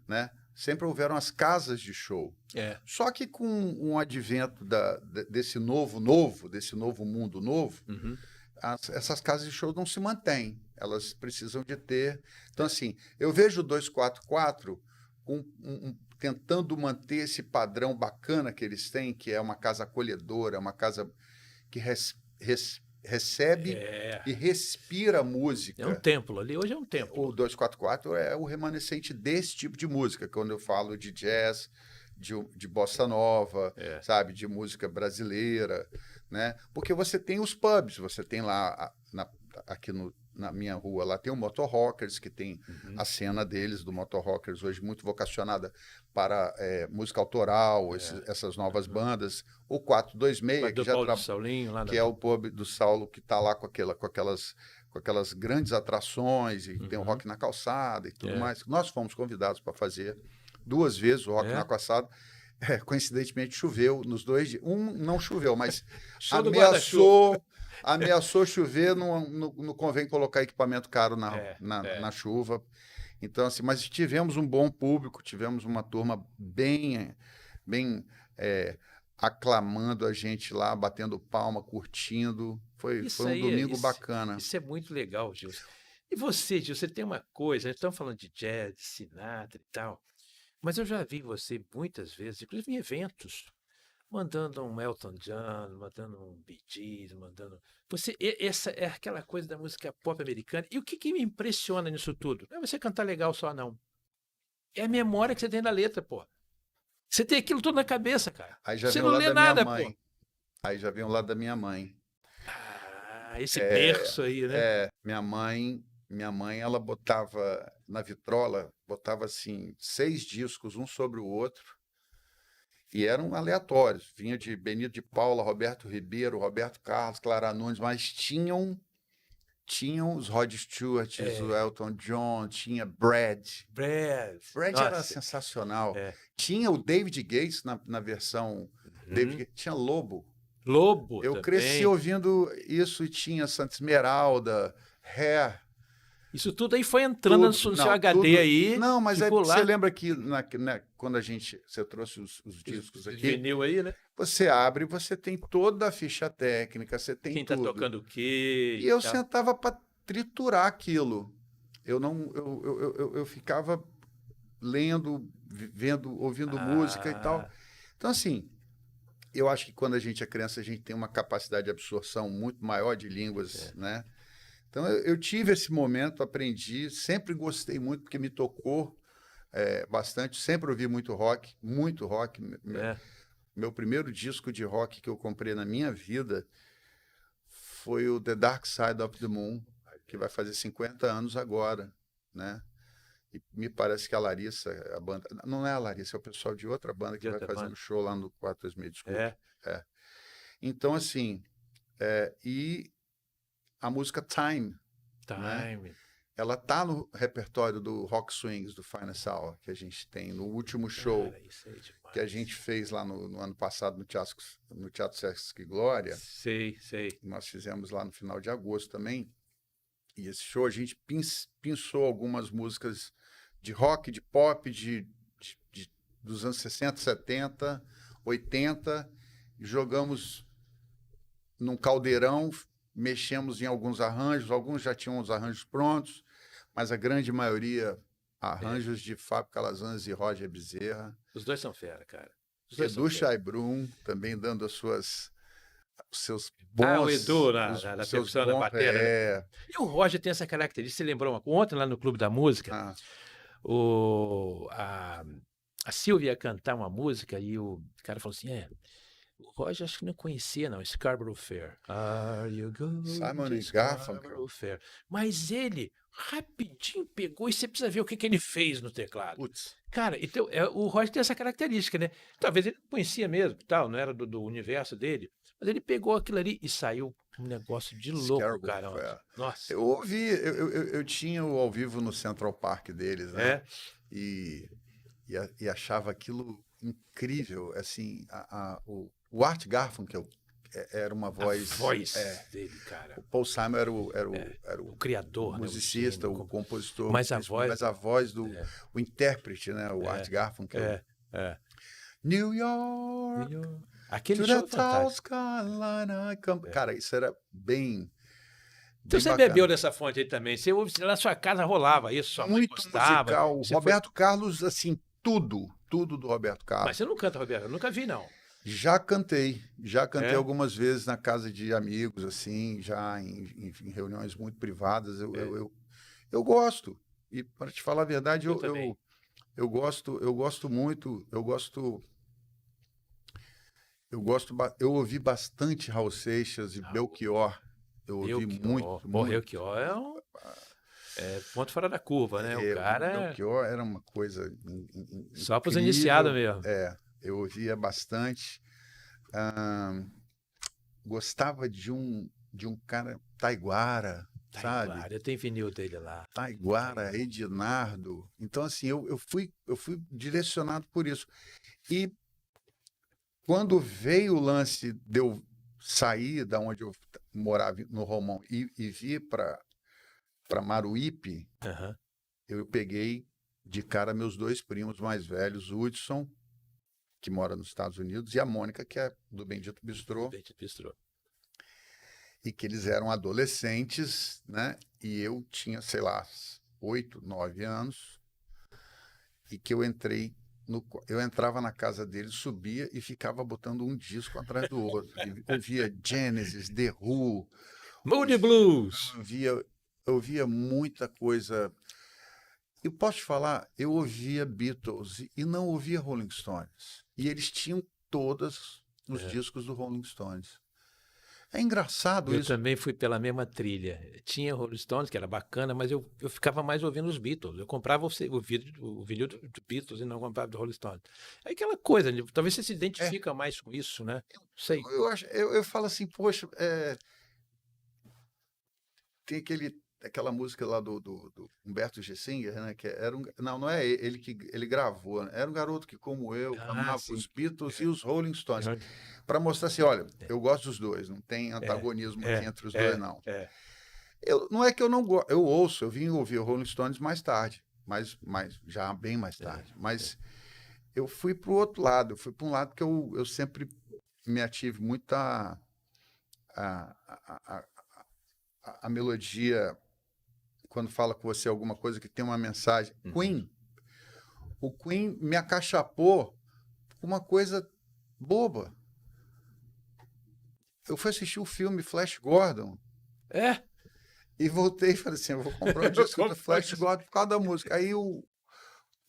né? sempre houveram as casas de show. Só que com o advento desse novo, desse novo mundo novo, essas casas de show não se mantêm. Elas precisam de ter... Então, assim, eu vejo o 244 tentando manter esse padrão bacana que eles têm, que é uma casa acolhedora, uma casa que recebe e respira música. É um templo ali, hoje é um templo. O 244 é o remanescente desse tipo de música, quando eu falo de jazz, de bossa nova, sabe, de música brasileira, né? Porque você tem os pubs, você tem lá, aqui na minha rua, lá tem o Motor Rockers, que tem a cena deles, do Motor Rockers, hoje muito vocacionada para música autoral, essas novas bandas. O 426, que já Saulinho, lá que é o pub do Saulo, que está lá com aquelas grandes atrações, e tem o Rock na Calçada e tudo mais. Nós fomos convidados para fazer 2 vezes o Rock na Calçada. Coincidentemente choveu nos 2 dias. Um não choveu, mas ameaçou chover, não convém colocar equipamento caro na chuva. Então, assim, mas tivemos um bom público, tivemos uma turma bem aclamando a gente lá, batendo palma, curtindo. Foi um domingo bacana. Isso é muito legal, Gilson. E você, Gilson, você tem uma coisa, estamos falando de jazz, de Sinatra e tal, mas eu já vi você muitas vezes, inclusive em eventos, mandando um Elton John, mandando um Bee Gees, mandando... Essa é aquela coisa da música pop americana. E o que me impressiona nisso tudo? Não é você cantar legal só, não. É a memória que você tem da letra, pô. Você tem aquilo tudo na cabeça, cara. Aí já você não lê nada, pô. Aí já vem o lado da minha mãe. Esse berço aí, né? Minha mãe, ela botava na vitrola, botava assim 6 discos, um sobre o outro, e eram aleatórios. Vinha de Benito de Paula, Roberto Ribeiro, Roberto Carlos, Clara Nunes, mas tinham os Rod Stewart, o Elton John, tinha Brad era sensacional. Tinha o David Gates na versão David Gates, tinha Lobo eu também. cresci ouvindo isso, e tinha Santa Esmeralda, Hair. Isso tudo aí foi entrando no seu HD aí. Não, mas você lembra que quando você trouxe os discos aqui, vinil aí, né? Você abre, você tem toda a ficha técnica, você tem quem tudo. Quem tá tocando o quê? E eu sentava para triturar aquilo. Eu ficava lendo, vendo, ouvindo música e tal. Então, assim, eu acho que quando a gente é criança, a gente tem uma capacidade de absorção muito maior de línguas, né? Então, eu tive esse momento, aprendi, sempre gostei muito, porque me tocou bastante, sempre ouvi muito rock. Meu primeiro disco de rock que eu comprei na minha vida foi o The Dark Side of the Moon, que vai fazer 50 anos agora, né? E me parece que a Larissa, a banda... Não é a Larissa, é o pessoal de outra banda que vai fazer um show lá no 426, desculpa. Então, assim, e a música Time. Né? Ela tá no repertório do Rock Swings, do Finest Hour, que a gente tem no último show que a gente fez lá no ano passado no Teatro Sesc Glória. Sei. Nós fizemos lá no final de agosto também. E esse show a gente pensou algumas músicas de rock, de pop, dos anos 60, 70, 80, e jogamos num caldeirão, mexemos em alguns arranjos, alguns já tinham os arranjos prontos, mas a grande maioria arranjos de Fábio Calazans e Roger Bezerra. Os dois são fera, cara. Edu Chaibrum também dando os seus bons... o Edu na percussão da bateria. Né? E o Roger tem essa característica. Você lembrou ontem lá no Clube da Música, a Silvia ia cantar uma música e o cara falou assim, o Roger acho que não conhecia, não, Scarborough Fair. Are you going Simon to Garfunkel. Fair? Mas ele rapidinho pegou e você precisa ver o que ele fez no teclado. Putz. Cara, então, o Roger tem essa característica, né? Talvez ele não conhecia mesmo, tal, não era do universo dele, mas ele pegou aquilo ali e saiu um negócio de louco, cara. Nossa. Eu ouvi, eu tinha o ao vivo no Central Park deles, né? E achava aquilo incrível, assim, o Art Garfunkel, era uma A voz... voz dele, cara. O Paul Simon era O criador, o né? musicista, gênio, o compositor, mas a voz... mas a voz do o intérprete, né? O Art Garfunkel. New York, Aquele to show the é South fantástico. Carolina. Cara, isso era bem Então você bacana. bebeu dessa fonte aí também. Você ouve, na sua casa rolava isso, sua mãe Muito gostava. musical. Você Roberto Carlos, assim, tudo do Roberto Mas Carlos. você não canta, Roberto? Eu nunca vi, não. Já cantei É? algumas vezes na casa de amigos, assim, já em reuniões muito privadas. Eu gosto. E para te falar a verdade, Eu também. eu gosto muito, eu ouvi bastante Raul Seixas e Belchior. Eu ouvi muito, Pô, muito. Belchior é ponto fora da curva, né? O cara Belchior era uma coisa só para os incrível. iniciados mesmo. Eu ouvia bastante. Gostava de um cara, Taiguara, sabe? Taiguara, eu tenho vinil dele lá. Taiguara, Edinardo. Então, assim, eu fui direcionado por isso. E quando veio o lance de eu sair da onde eu morava, no Romão, e vir para Maruípe, Aham. eu peguei de cara meus dois primos mais velhos, o Hudson, que mora nos Estados Unidos, e a Mônica, que é do Bendito Bistrô, Bendito Bistrô. e que eles eram adolescentes, né? E eu tinha, sei lá, 8, 9 anos, e que eu entrava na casa deles, subia e ficava botando um disco atrás do outro. E ouvia Genesis, The Who, Moody Blues. eu ouvia muita coisa. Eu posso te falar, eu ouvia Beatles e não ouvia Rolling Stones. E eles tinham todos os discos do Rolling Stones. É engraçado Eu isso. também fui pela mesma trilha. Tinha Rolling Stones, que era bacana, mas eu ficava mais ouvindo os Beatles. Eu comprava o vinil do Beatles e não comprava do Rolling Stones. É aquela coisa, talvez você se identifica mais com isso, né? Não sei. Eu falo assim, poxa, tem aquela música lá do Humberto Gessinger, né? Que era não é ele que ele gravou, né? Era um garoto que, como eu, amava sim. os Beatles e os Rolling Stones. Para mostrar assim, olha, eu gosto dos dois, não tem antagonismo aqui entre os dois, não. Não é que eu não gosto, eu vim ouvir o Rolling Stones mais tarde, mas já bem mais tarde. Mas eu fui para o outro lado, eu fui para um lado que eu sempre me ative muito a melodia, quando fala com você alguma coisa que tem uma mensagem. O Queen me acachapou com uma coisa boba. Eu fui assistir o filme Flash Gordon. E voltei e falei assim, eu vou comprar o disco do Flash Gordon por causa da música. Aí o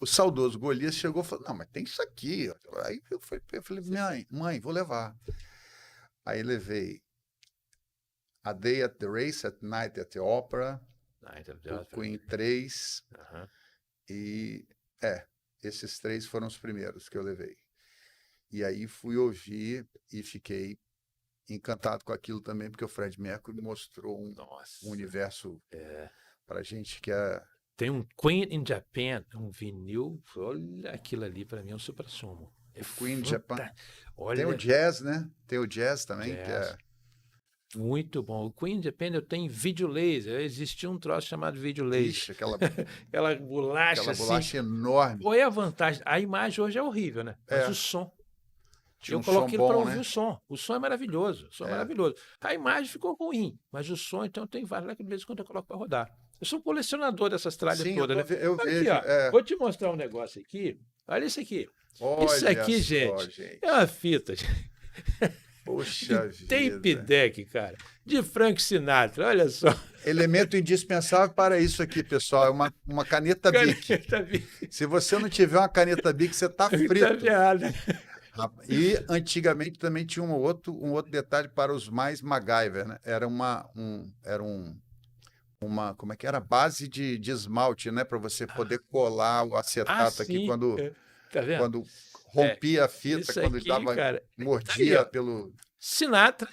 saudoso Golias chegou e falou, não, mas tem isso aqui. Aí eu falei, mãe, vou levar. Aí levei A Day at the Race, at Night at the Opera, o Queen 3, e esses 3 foram os primeiros que eu levei. E aí fui ouvir e fiquei encantado com aquilo também, porque o Fred Mercury mostrou um universo pra gente que é... Tem um Queen in Japan, um vinil, olha, aquilo ali pra mim é um supra-sumo. Queen in Japan. Olha, tem o jazz, né? Tem o jazz também, que é... Muito bom. O Queen Independent eu tenho vídeo laser. Existia um troço chamado vídeo laser. Ixi, aquela bolacha bolacha enorme. Qual é a vantagem? A imagem hoje é horrível, né? Mas o som. Tinha eu coloquei ele para ouvir, né? o som. O som é maravilhoso. O som é maravilhoso. A imagem ficou ruim, mas o som, então, tem vários lá que de vez em quando eu coloco para rodar. Eu sou um colecionador dessas tralhas todas, né? Eu aqui, vejo. Ó, vou te mostrar um negócio aqui. Olha isso aqui. Olha isso aqui, só, gente, é uma fita. Poxa de tape deck, cara. De Frank Sinatra, olha só. Elemento indispensável para isso aqui, pessoal. É uma caneta Bic. Se você não tiver uma caneta Bic, você está frito. E antigamente também tinha um outro detalhe para os mais MacGyver, né? Era uma como é que era? Base de esmalte, né? Para você poder colar o acetato aqui quando rompia a fita, quando ele mordia pelo... Sinatra,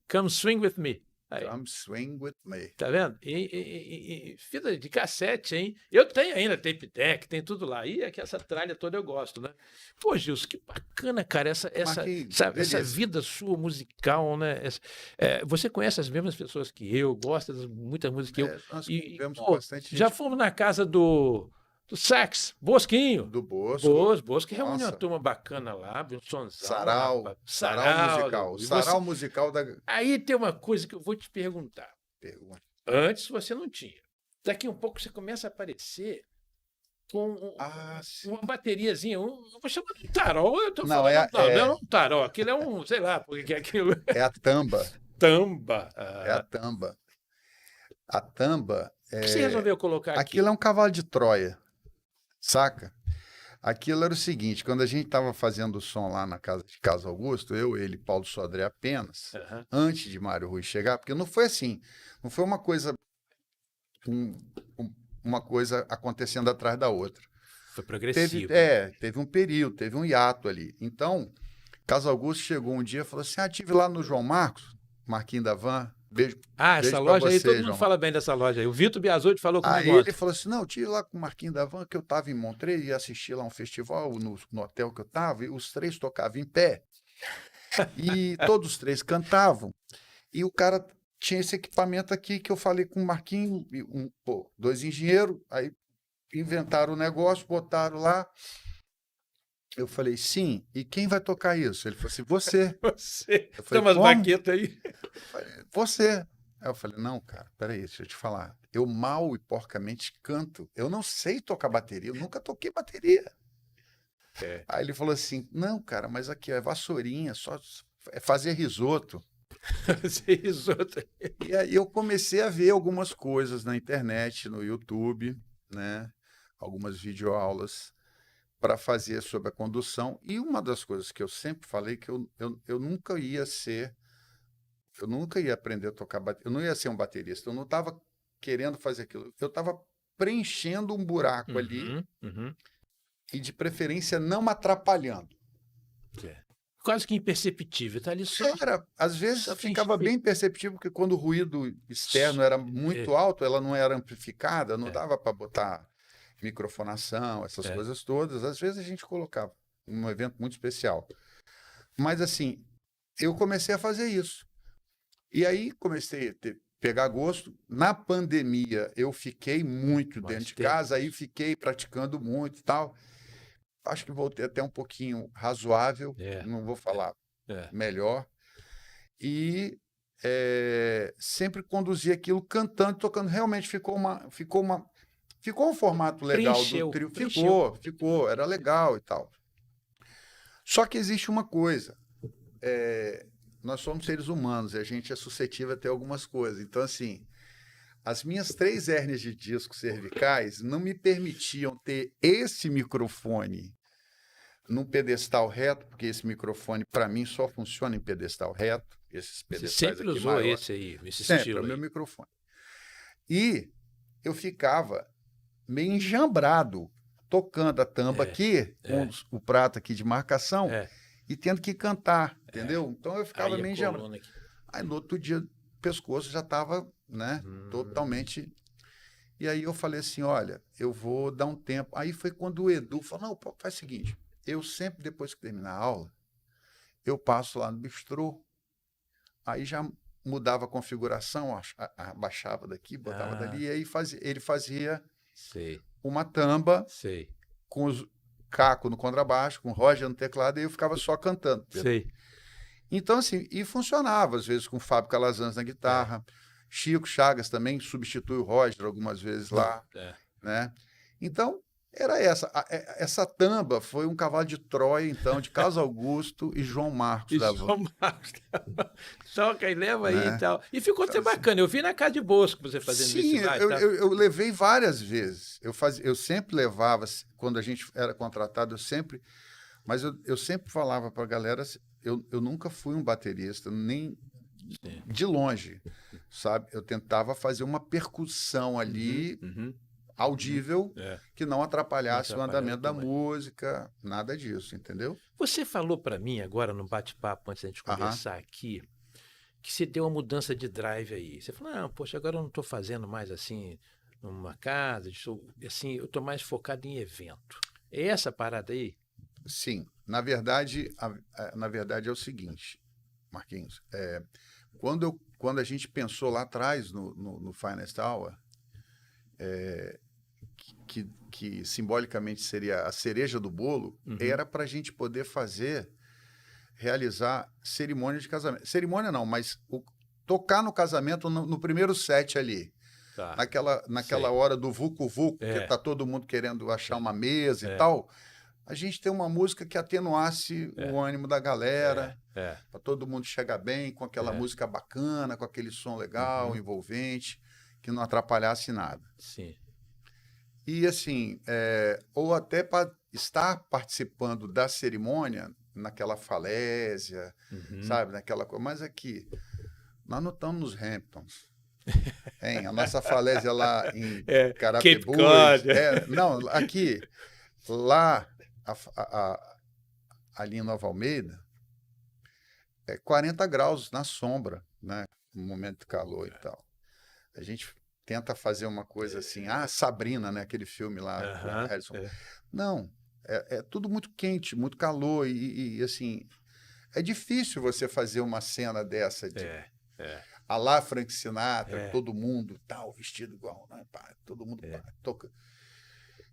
Come Swing With Me. Aí, Come swing with me. tá vendo? E fita de cassete, hein? Eu tenho ainda tape deck, tem tudo lá. E é que essa tralha toda eu gosto, né? Pô, Gilson, que bacana, cara, Marquinhos, essa beleza. vida sua musical, né? Você conhece as mesmas pessoas que eu, gosta de muitas músicas que eu. Nós E, convivemos com pô, bastante já gente fomos na casa do sax, Bosquinho. do Bosco. Bosco reúne uma Nossa. turma bacana lá, viu? Um sonzão, Sarau, rapaz. sarau musical. E Sarau musical da... Aí tem uma coisa que eu vou te perguntar. Pergunta. Antes você não tinha. Daqui um pouco você começa a aparecer com Sim. uma bateriazinha, eu vou chamar de tarol, eu tô Não, falando, não é um tarol, aquilo é um, sei lá, porque é aquilo. É a tamba. Tamba. É a tamba. A tamba O que você resolveu colocar aqui? Aquilo é um cavalo de Troia, saca? Aquilo era o seguinte, quando a gente estava fazendo o som lá na casa de Casa Augusto, eu, ele, Paulo Sodré apenas, antes de Mário Rui chegar, porque não foi assim, não foi uma coisa uma coisa acontecendo atrás da outra. Foi progressivo. Teve um período, teve um hiato ali. Então, Casa Augusto chegou um dia e falou assim, tive lá no João Marcos, Marquinhos da Van, beijo. Essa loja aí, todo mundo fala bem dessa loja aí. O Vitor Biasotti falou comigo. Aí ele falou assim, não, eu tive lá com o Marquinhos da Van, que eu estava em Montreux e assisti lá um festival no hotel que eu estava, e os três tocavam em pé. E todos os três cantavam. E o cara tinha esse equipamento aqui que eu falei com o Marquinhos, dois engenheiros, aí inventaram o negócio, botaram lá. Eu falei, sim, e quem vai tocar isso? Ele falou assim, você. Você. Eu falei, tem umas baquetas aí. Eu falei, você. Aí eu falei, não, cara, peraí, deixa eu te falar. Eu mal e porcamente canto. Eu não sei tocar bateria, eu nunca toquei bateria. Aí ele falou assim, não, cara, mas aqui é vassourinha, só é fazer risoto. Fazer risoto. E aí eu comecei a ver algumas coisas na internet, no YouTube, né? Algumas videoaulas para fazer sobre a condução. E uma das coisas que eu sempre falei que eu nunca ia ser, eu nunca ia aprender a tocar bateria, eu não ia ser um baterista, eu não estava querendo fazer aquilo, eu estava preenchendo um buraco ali e de preferência não atrapalhando. Quase que imperceptível, tá ali só. Às vezes ficava bem perceptível, porque quando o ruído externo era muito alto, ela não era amplificada, não dava para botar microfonação, essas coisas todas. Às vezes a gente colocava um evento muito especial. Mas assim, eu comecei a fazer isso. E aí comecei a pegar gosto. Na pandemia, eu fiquei muito dentro de casa, aí fiquei praticando muito e tal. Acho que voltei até um pouquinho razoável, não vou falar melhor. E sempre conduzi aquilo cantando, tocando. Realmente ficou um formato legal do trio. Ficou, era legal e tal. Só que existe uma coisa. Nós somos seres humanos e a gente é suscetível a ter algumas coisas. Então, assim, as minhas 3 hérnias de disco cervicais não me permitiam ter esse microfone num pedestal reto, porque esse microfone, para mim, só funciona em pedestal reto. Esses pedestais Você sempre aqui usou maior. esse aí, esse sempre, estilo é o meu aí. microfone. E eu ficava meio enjambrado, tocando a tamba aqui, com o prato aqui de marcação, e tendo que cantar, entendeu? Então eu ficava meio enjambrado. Aí no outro dia, o pescoço já estava, né, totalmente... E aí eu falei assim, olha, eu vou dar um tempo. Aí foi quando o Edu falou, não, pô, faz o seguinte, eu sempre, depois que terminar a aula, eu passo lá no bistrô, aí já mudava a configuração, abaixava daqui, botava dali, e aí ele fazia uma tamba com os Caco no contrabaixo, com o Roger no teclado, e eu ficava só cantando. Então, assim, e funcionava, às vezes com o Fábio Calazans na guitarra, Chico Chagas também substitui o Roger algumas vezes lá, né? Então, era essa tamba foi um cavalo de Troia, então, de Carlos Augusto e João Marcos da Van. João Marcos toca e leva aí e tal. E ficou até bacana, eu vi na casa de Bosco você fazendo isso. Sim, eu levei várias vezes. Eu sempre levava, quando a gente era contratado, mas eu sempre falava para a galera, eu nunca fui um baterista, nem de longe, sabe? Eu tentava fazer uma percussão ali, audível, que não atrapalhasse o andamento da música, nada disso, entendeu? Você falou para mim agora no bate-papo, antes da gente conversar aqui, que você deu uma mudança de drive aí? Você falou, não, poxa, agora eu não estou fazendo mais assim numa casa, assim, eu estou mais focado em evento. É essa parada aí? Sim, na verdade é o seguinte, Marquinhos, quando a gente pensou lá atrás no Finest Hour, que simbolicamente seria a cereja do bolo, era para a gente poder realizar cerimônia de casamento. Cerimônia não, mas tocar no casamento no primeiro set ali. Tá. Naquela hora do vucu-vucu, que tá todo mundo querendo achar uma mesa e tal, a gente tem uma música que atenuasse o ânimo da galera, para todo mundo chegar bem com aquela música bacana, com aquele som legal, envolvente, que não atrapalhasse nada. Sim. E assim, ou até para estar participando da cerimônia naquela falésia, sabe, naquela coisa. Mas aqui, nós não estamos nos Hamptons. Hein? A nossa falésia lá em Carapebus. Não, aqui, lá, ali em Nova Almeida, 40 graus na sombra, né? No momento de calor e tal. A gente tenta fazer uma coisa assim, Sabrina, né? Aquele filme lá com a Harrison. Não, é tudo muito quente, muito calor e assim, é difícil você fazer uma cena dessa a lá Frank Sinatra, todo mundo tal, vestido igual, né? Todo mundo toca.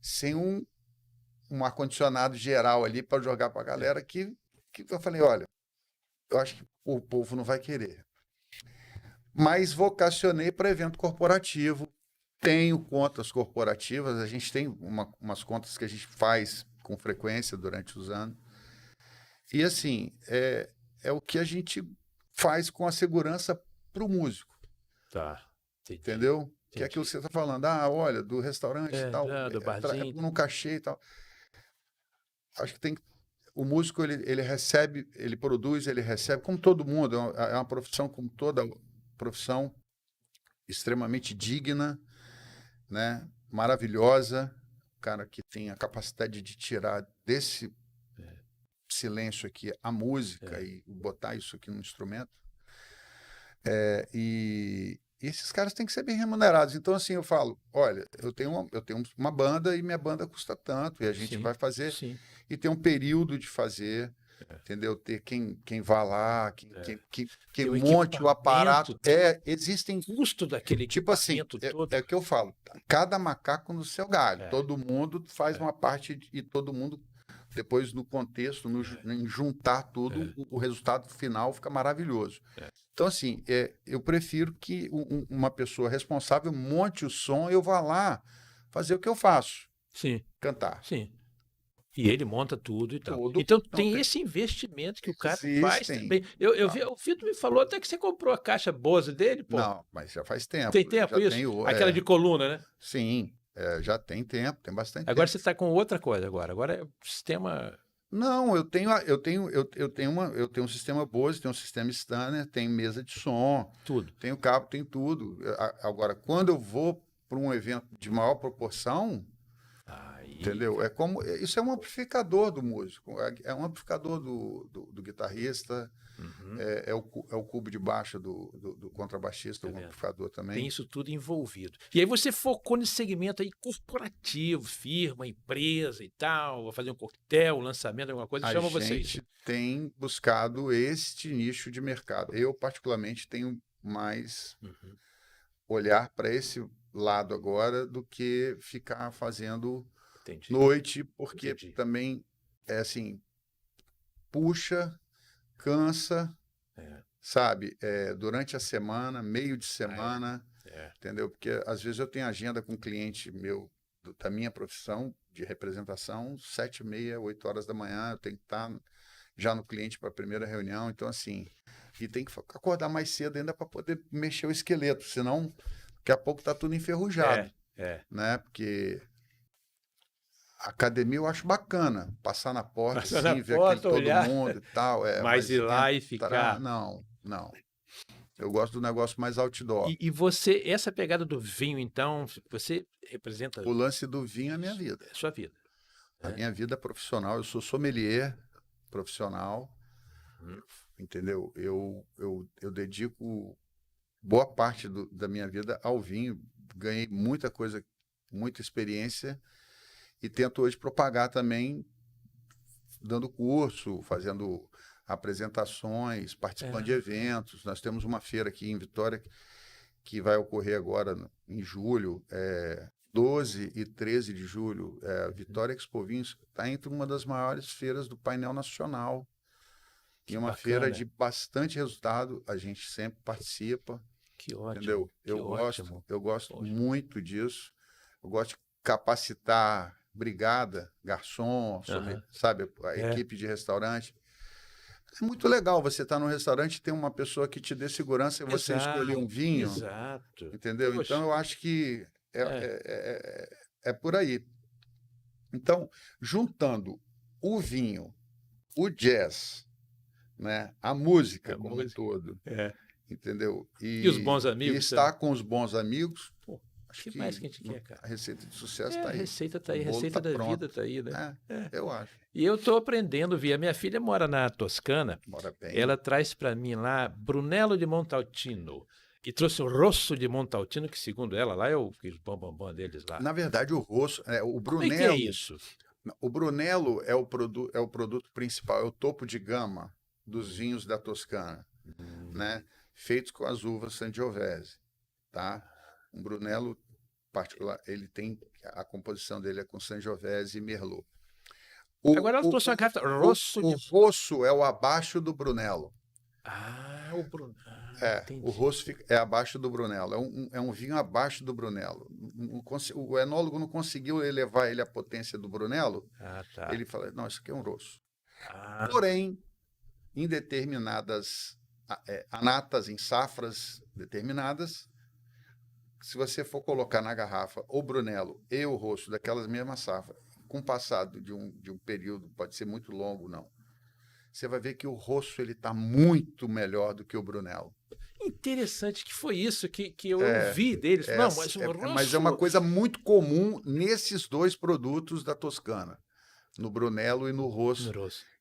Sem um ar-condicionado geral ali para jogar para a galera que eu falei, olha, eu acho que o povo não vai querer. Mas vocacionei para evento corporativo, tenho contas corporativas, a gente tem umas contas que a gente faz com frequência durante os anos. E assim, é o que a gente faz com a segurança para o músico. Tá. Entendi. Entendeu? Entendi. Que é aquilo que você está falando. Olha, do restaurante e tal. Do barzinho. No cachê e tal. Acho que o músico, ele recebe, ele produz, ele recebe, como todo mundo. É uma profissão, como toda profissão, extremamente digna, né? Maravilhosa. O cara que tem a capacidade de tirar desse silêncio aqui a música e botar isso aqui no instrumento. E esses caras têm que ser bem remunerados. Então, assim, eu falo, olha, eu tenho uma banda e minha banda custa tanto, e a gente vai fazer, e tem um período de fazer, entendeu? Ter quem vá lá, quem monte o aparato. Existem... custo daquele tipo assim, todo. É o que eu falo, cada macaco no seu galho. Todo mundo faz uma parte e todo mundo... Depois, no contexto, em juntar tudo, o resultado final fica maravilhoso. Então, assim, eu prefiro que uma pessoa responsável monte o som e eu vá lá fazer o que eu faço. Sim. Cantar. Sim. E ele monta tudo e tal. Então, tem esse investimento que o cara faz também. O Vitor me falou até que você comprou a caixa Bose dele, pô. Não, mas já faz tempo. Tem tempo isso? Aquela de coluna, né? Sim. Já tem tempo, tem bastante tempo. Agora você está com outra coisa agora. Agora é sistema... Não, eu tenho um sistema Bose, tenho um sistema Stanner, tenho mesa de som, tudo. Tenho cabo, tem tudo. Agora, quando eu vou para um evento de maior proporção, entendeu? Isso é um amplificador do músico, é um amplificador do guitarrista, é o cubo de baixo do contrabaixista, um amplificador também. Tem isso tudo envolvido. E aí você focou nesse segmento aí corporativo, firma, empresa e tal, vou fazer um coquetel, lançamento, alguma coisa, chama vocês. A gente tem buscado este nicho de mercado. Eu, particularmente, tenho mais olhar para esse lado agora do que ficar fazendo noite, porque também é assim, puxa, cansa, sabe? Durante a semana, meio de semana, entendeu? Porque às vezes eu tenho agenda com um cliente meu da minha profissão de representação, 7h30, 8 horas da manhã, eu tenho que estar já no cliente para a primeira reunião, então assim, e tem que acordar mais cedo ainda para poder mexer o esqueleto, senão daqui a pouco tá tudo enferrujado, né? Porque a academia eu acho bacana, passar na porta, assim, ver todo mundo e tal. Mas ir lá e ficar... Não. Eu gosto do negócio mais outdoor. E você, essa pegada do vinho, então, você representa... O lance do vinho é a minha vida. É a sua vida. A minha vida profissional, eu sou sommelier profissional, entendeu? Eu dedico boa parte da minha vida ao vinho, ganhei muita coisa, muita experiência e tento hoje propagar também, dando curso, fazendo apresentações, participando de eventos. Nós temos uma feira aqui em Vitória que vai ocorrer agora em julho, 12 e 13 de julho. Vitória Expo Vinhos está entre uma das maiores feiras do painel nacional. E uma feira de bastante resultado, a gente sempre participa. Que ótimo. Entendeu? ótimo. Eu gosto muito disso. Eu gosto de capacitar brigada, garçom, sabe, a equipe de restaurante. É muito legal você estar num restaurante e ter uma pessoa que te dê segurança e você escolher um vinho. Exato. Entendeu? Poxa. Então, eu acho que é por aí. Então, juntando o vinho, o jazz, né, a música como um todo, entendeu? E os bons amigos. E estar com os bons amigos. Pô, acho que mais que a gente quer, cara? A receita de sucesso está aí. A receita está aí, a receita da vida está aí, né? Eu acho. E eu estou aprendendo, a minha filha mora na Toscana. Mora bem. Ela traz para mim lá Brunello de Montalcino. E trouxe o Rosso de Montalcino, que segundo ela lá é o bambambam deles lá. Na verdade, o Rosso, o Brunello... Como é que é isso? O Brunello é o produto principal, é o topo de gama dos vinhos da Toscana, né? Feitos com as uvas Sangiovese, tá? Um Brunello particular, ele tem, a composição dele é com Sangiovese e Merlot. Agora ela trouxe uma garrafa Rosso. O Rosso é o abaixo do Brunello. O Brunello. O Rosso é abaixo do Brunello. É um vinho abaixo do Brunello. O enólogo não conseguiu elevar ele à potência do Brunello. Tá. Ele fala, não, isso aqui é um Rosso. Porém, em determinadas anatas, em safras determinadas, se você for colocar na garrafa o Brunello e o Rosso daquelas mesmas safras, com o passado de um período, pode ser muito longo, não, você vai ver que o Rosso está muito melhor do que o Brunello. Interessante que foi isso que eu ouvi deles. Não, mas o Rosso... Mas é uma coisa muito comum nesses dois produtos da Toscana, no Brunello e no Rosso,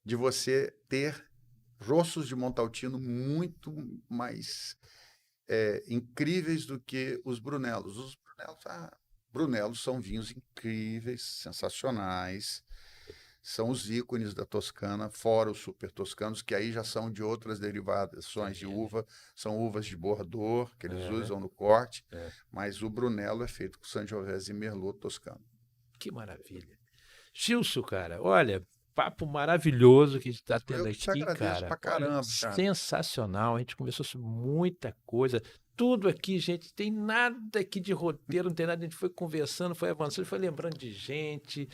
de você ter Rossos de Montalcino muito mais incríveis do que os Brunellos. Os Brunellos são vinhos incríveis, sensacionais, são os ícones da Toscana, fora os super toscanos, que aí já são de outras derivações de uva, são uvas de Bordeaux, que eles usam no corte, mas o Brunello é feito com Sangiovese e Merlot toscano. Que maravilha. Gilson, cara, olha, papo maravilhoso que a gente está tendo aqui, cara. Pra caramba, cara. Sensacional, a gente conversou sobre muita coisa. Tudo aqui, gente, tem nada aqui de roteiro, não tem nada, a gente foi conversando, foi avançando, foi lembrando de gente.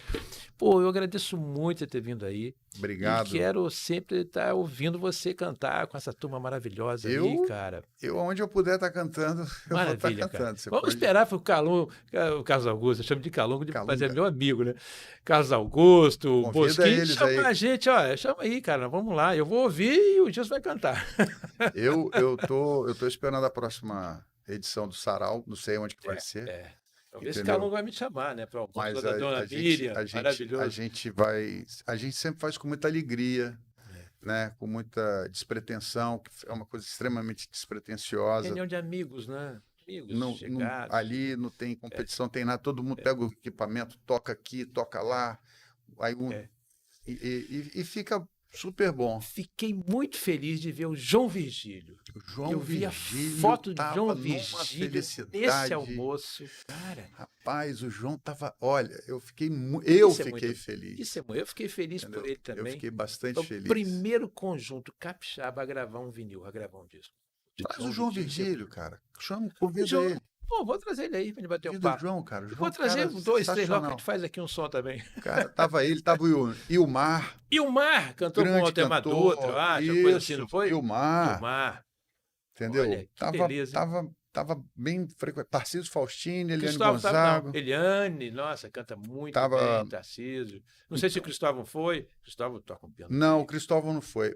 Pô, eu agradeço muito você ter vindo aí. Obrigado. E quero sempre estar ouvindo você cantar com essa turma maravilhosa aí, cara. Onde eu puder estar cantando, eu vou estar cantando. Vamos esperar para o Carlos Augusto, eu chamo de Calungo, mas é meu amigo, né? Carlos Augusto, Bosquinho, chama a gente, ó, chama aí, cara, vamos lá, eu vou ouvir e o Gilson vai cantar. Eu tô esperando a próxima edição do Sarau, não sei onde que vai ser. Talvez esse Calungo vai me chamar, né? Para o almoço da Dona Miriam, maravilhoso. A gente sempre faz com muita alegria, né? Com muita despretensão, que é uma coisa extremamente despretensiosa. Reunião de amigos, né? Amigos chegados. Ali não tem competição, tem nada. Todo mundo pega o equipamento, toca aqui, toca lá. Aí e fica super bom. Fiquei muito feliz de ver o João Virgílio. Eu vi a foto de João Virgílio nesse almoço. Cara, rapaz, o João tava... Olha, eu fiquei feliz. Eu fiquei feliz por ele também. Eu fiquei bastante feliz. O primeiro conjunto capixaba a gravar um vinil, a gravar um disco. Traz o João Virgílio, cara. Convida ele. Pô, vou trazer ele aí pra gente bater um papo. João, cara. Vou trazer 2, 3 logo que a gente faz aqui um som também. Cara, tava o Ilmar. Ilmar cantou com o Altemar Dutra, eu acho, coisa assim, não foi? Ilmar. Entendeu? Olha, que beleza. Tava bem frequente. Tarcísio Faustini, Eliane Gonzaga. Eliane, nossa, canta muito bem, Tarcísio. Não sei se o Cristóvão foi. Cristóvão toca um piano. Não, o Cristóvão não foi.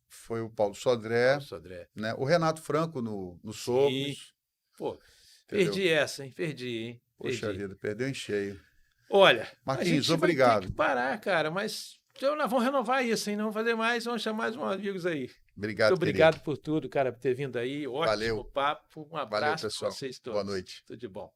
Foi o Paulo Sodré. Né? O Renato Franco no Sopros. Pô, perdi essa, hein? Perdi. Poxa vida, perdeu em cheio. Olha, Martins, a gente obrigado. vai ter que parar, cara, mas Então, nós vamos renovar isso, hein? Não vamos fazer mais, vamos chamar mais uns amigos aí. Obrigado, Muito obrigado querido. por tudo, cara, por ter vindo aí. Ótimo Valeu. papo. Um abraço Valeu, para pessoal. vocês todos. Boa noite. Tudo de bom.